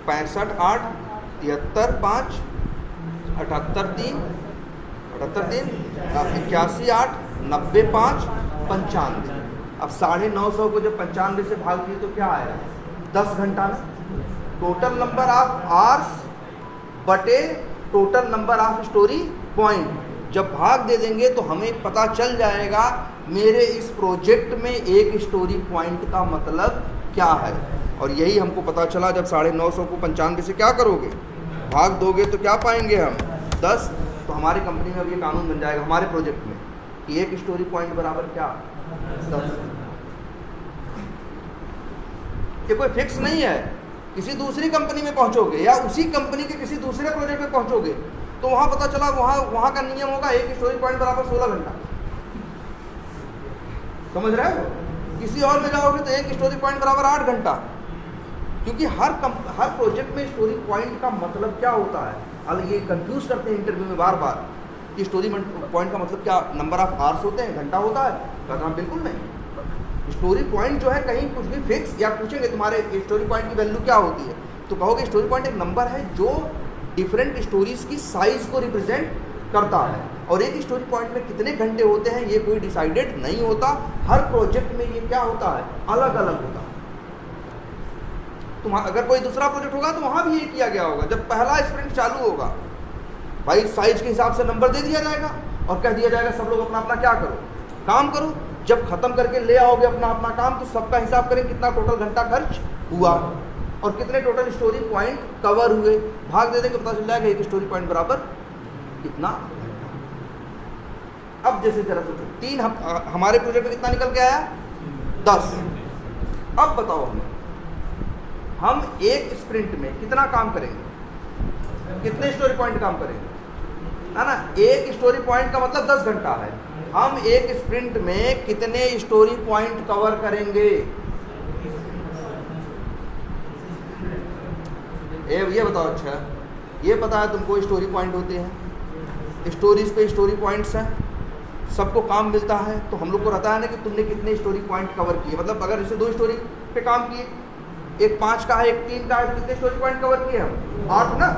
65, 8, 73, 5, 78, 3, 81, 8, 90, 5, 95। अब 950 को जब 95 से भाग दिए तो क्या आएगा, 10 घंटा ना। टोटल नंबर ऑफ आवर्स बटे total number of story point जब भाग दे देंगे तो हमें पता चल जाएगा मेरे इस प्रोजेक्ट में एक स्टोरी पॉइंट का मतलब क्या है। और यही हमको पता चला जब 950 को 95 से क्या करोगे, भाग दोगे तो क्या पाएंगे हम, 10। तो हमारी कंपनी में अब ये कानून बन जाएगा हमारे प्रोजेक्ट में कि एक स्टोरी पॉइंट बराबर क्या, 10। ये कोई फिक्स नहीं है। किसी दूसरी कंपनी में पहुंचोगे या उसी कंपनी के किसी दूसरे प्रोजेक्ट में पहुंचोगे तो वहां पता चला वहां का नियम होगा एक स्टोरी पॉइंट बराबर 16 घंटा। समझ रहे हो किसी और में जाओगे तो एक स्टोरी पॉइंट बराबर 8 घंटा, क्योंकि हर प्रोजेक्ट में स्टोरी पॉइंट का मतलब क्या होता है। अब ये कंफ्यूज करते हैं इंटरव्यू में बार बार कि स्टोरी पॉइंट का मतलब क्या, नंबर ऑफ आवर्स होते हैं, घंटा होता है? कहता हूँ बिल्कुल नहीं। स्टोरी पॉइंट जो है कहीं कुछ भी फिक्स, या पूछेंगे तुम्हारे स्टोरी पॉइंट की वैल्यू क्या होती है, तो कहोगे स्टोरी पॉइंट एक नंबर है जो डिफरेंट स्टोरीज की साइज को रिप्रेजेंट करता है। और एक स्टोरी पॉइंट में कितने घंटे होते हैं ये कोई डिसाइडेड नहीं होता, हर प्रोजेक्ट में ये क्या होता है, अलग अलग होता है। तुम्हारा अगर कोई दूसरा प्रोजेक्ट होगा तो वहाँ भी ये किया गया होगा, जब पहला स्प्रिंट चालू होगा भाई साइज के हिसाब से नंबर दे दिया जाएगा और कह दिया जाएगा सब लोग अपना अपना क्या करो, काम करो। जब खत्म करके ले आओगे अपना अपना काम तो सबका हिसाब करें कितना टोटल घंटा खर्च हुआ और कितने टोटल स्टोरी पॉइंट कवर हुए, भाग दे देंगे, पता चल जाएगा एक स्टोरी पॉइंट बराबर कितना। अब जैसे जरा सोचो, 3 हमारे प्रोजेक्ट में कितना निकल के आया, 10। अब बताओ हम एक स्प्रिंट में कितना काम करेंगे, कितने स्टोरी पॉइंट काम करेंगे, है ना? एक स्टोरी पॉइंट का मतलब 10 घंटा है। हम एक स्प्रिंट में कितने स्टोरी पॉइंट कवर करेंगे? ये बताओ। अच्छा, ये पता है तुमको स्टोरी पॉइंट होते हैं, स्टोरीज पे स्टोरी पॉइंट्स हैं, सबको काम मिलता है, तो हम लोग को रहता है ना कि तुमने कितने स्टोरी पॉइंट कवर किए। मतलब अगर जैसे 2 स्टोरी पे काम किए, एक 5 का है एक 3 का है, कितने स्टोरी पॉइंट कवर किए हम? 8 ना।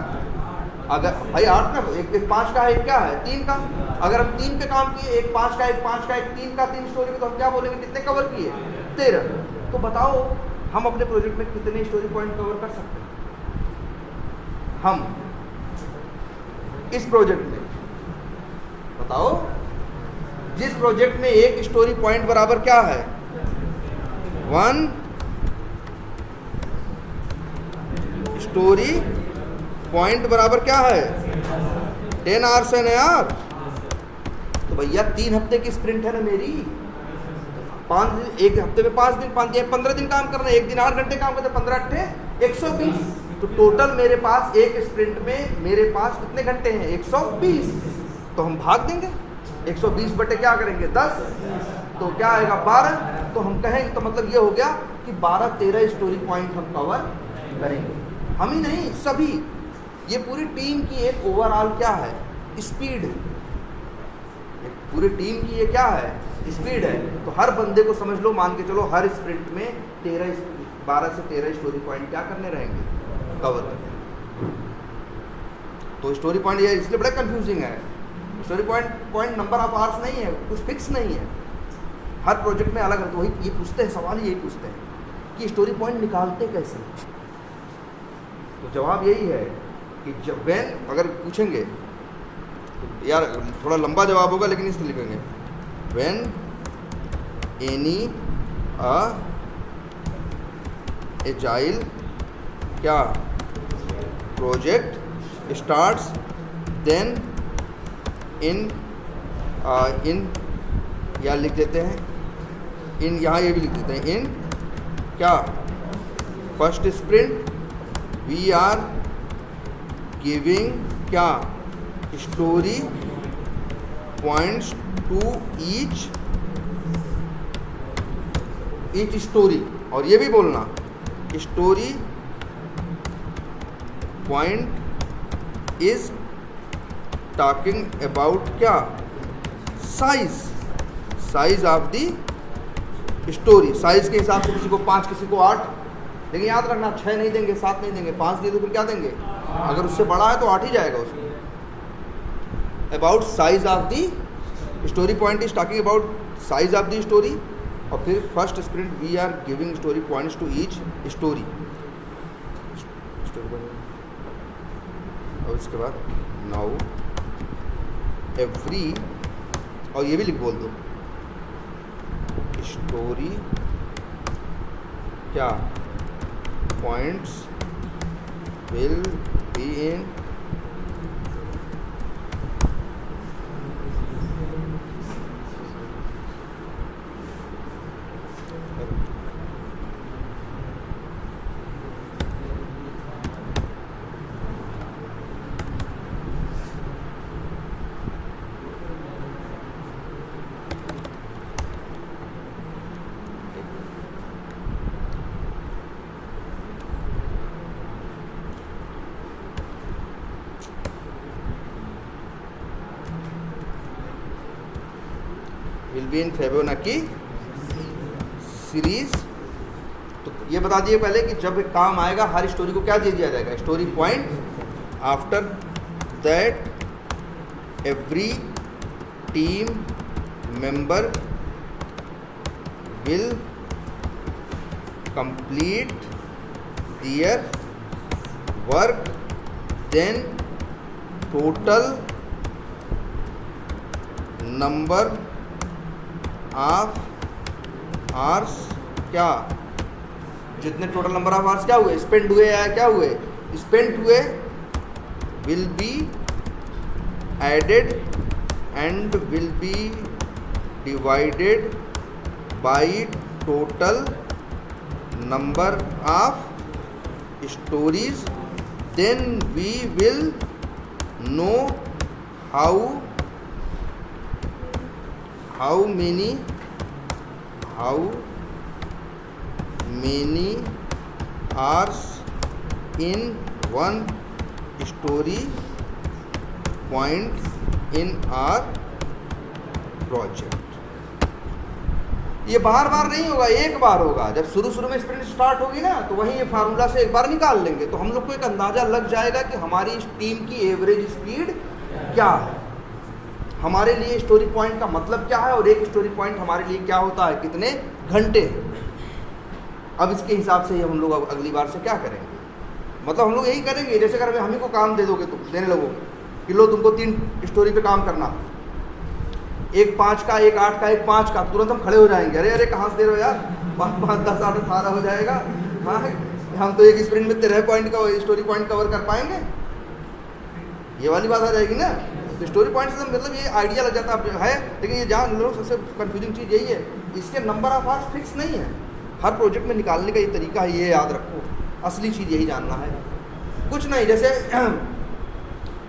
अगर भाई 8 ना, एक 5 का है एक क्या है 3 का। अगर हम 3 पे काम किए, एक 5 का एक 5 का एक 3 का, 3 स्टोरी पे, तो हम क्या बोलेंगे कितने कवर किए? 13। तो बताओ हम अपने प्रोजेक्ट में कितने स्टोरी पॉइंट कवर कर सकते हैं हम इस प्रोजेक्ट में? बताओ, जिस प्रोजेक्ट में एक स्टोरी पॉइंट बराबर क्या है, 1 स्टोरी पॉइंट बराबर क्या है, 10 आवर्स है ना यार। तो भैया 3 हफ्ते की स्प्रिंट है ना मेरी, 5 दिन, एक हफ्ते में 5 दिन, 15 दिन काम करना है, एक दिन 8 घंटे काम करते, 15 अट्ठे 120। तो टोटल मेरे पास एक स्प्रिंट में मेरे पास कितने घंटे हैं, 120। तो हम भाग देंगे 120 बटे क्या करेंगे 10, तो क्या आएगा 12। तो हम कहेंगे, तो मतलब ये हो गया कि 12-13 स्टोरी पॉइंट हम कवर करेंगे। हम ही नहीं, सभी, ये पूरी टीम की एक ओवरऑल क्या है, स्पीड। पूरी टीम की ये क्या है, स्पीड है। तो हर बंदे को समझ लो, मान के चलो हर स्प्रिंट में 12 से 13 स्टोरी पॉइंट क्या करने रहेंगे, कवर करने। तो स्टोरी पॉइंट ये इसलिए बड़ा कंफ्यूजिंग है। Story point number of hours नहीं है, कुछ फिक्स नहीं है, हर प्रोजेक्ट में अलग है। तो वही ये पूछते हैं, सवाल यही पूछते हैं कि स्टोरी पॉइंट निकालते कैसे। तो जवाब यही है कि जब अगर पूछेंगे तो यार थोड़ा लंबा जवाब होगा, लेकिन इससे लिखेंगे व्हेन एनी एजाइल क्या प्रोजेक्ट स्टार्ट्स देन इन या लिख देते हैं इन, यहाँ ये भी लिख देते हैं इन क्या first sprint we are giving क्या story points to each story. और ये भी बोलना story point is talking about क्या size of the story. Size के हिसाब से किसी को 5 किसी को 8, लेकिन याद रखना 6 नहीं देंगे, 7 नहीं देंगे, 5 दे दो फिर क्या देंगे, अगर उससे बड़ा है तो 8 ही जाएगा उसमें। About size of the story point is talking about size of the story. और फिर first sprint we are giving story points to each story. और इसके बाद नाउ एवरी, और ये भी लिख बोल दो स्टोरी क्या points will be in will be in Fibonacci series. तो ये बता दिए पहले कि जब एक काम आएगा हर स्टोरी को क्या दे दिया जाएगा, story point. After that every team member will complete their work, then total number of hours, क्या जितने टोटल नंबर ऑफ आवर्स क्या हुए, स्पेंड हुए या क्या हुए, स्पेंड हुए, will be added and will be divided by total number of stories, then we will know how many hours in one story point in our project। ये बार बार नहीं होगा, एक बार होगा। जब शुरू में स्प्रिंट स्टार्ट होगी ना, तो वहीं ये फार्मूला से एक बार निकाल लेंगे, तो हम लोग को एक अंदाज़ा लग जाएगा कि हमारी इस टीम की एवरेज स्पीड क्या है, हमारे लिए स्टोरी पॉइंट का मतलब क्या है, और एक स्टोरी पॉइंट हमारे लिए क्या होता है, कितने घंटे। अब इसके हिसाब से हम लोग अगली बार से क्या करेंगे, मतलब हम लोग यही करेंगे, जैसे अगर हम ही को काम दे दोगे, तुम देने लगोगे कि लो तुमको 3 स्टोरी पे काम करना, एक 5 का, एक 8 का, एक 5 का, तुरंत हम खड़े हो जाएंगे, अरे कहाँ से दे रहे हो यार, 5, 10, 8, 18 हो जाएगा। हाँ, हम तो एक स्प्रिंट में 13 पॉइंट का स्टोरी पॉइंट कवर कर पाएंगे, ये वाली बात आ जाएगी ना। तो स्टोरी पॉइंट से मतलब ये आइडिया लग जाता है। लेकिन ये जान लो, सबसे कंफ्यूजिंग चीज़ यही है, इसके नंबर ऑफ आवर्स फिक्स नहीं है, हर प्रोजेक्ट में निकालने का ये तरीका है, ये याद रखो। असली चीज़ यही जानना है, कुछ नहीं। जैसे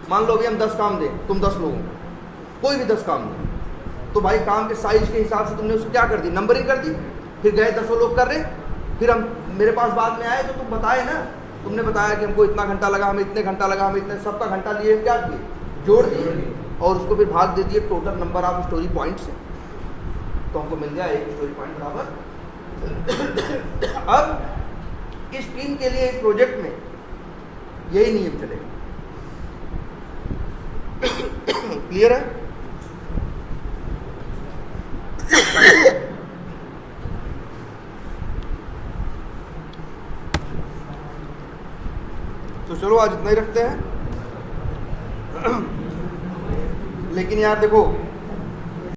मान लो अभी हम 10 काम दें, तुम 10 लोगों को, कोई भी 10 काम दें, तो भाई काम के साइज के हिसाब से तुमने उसको क्या कर दी, नंबरिंग कर दी। फिर गए 10 लोग कर रहे, फिर हम मेरे पास बाद में आए तो तुम बताए ना, तुमने बताया कि हमको इतना घंटा लगा, हमें इतने घंटा लगा, हमें इतने, सबका घंटा लिए क्या किए, जोड़ दिए, और उसको फिर भाग दे दिए total number of story point से, तो हमको मिल गया एक स्टोरी पॉइंट बराबर। अब इस टीम के लिए इस प्रोजेक्ट में यही नियम चलेगा। क्लियर है? तो चलो आज इतना ही रखते हैं। लेकिन यार देखो,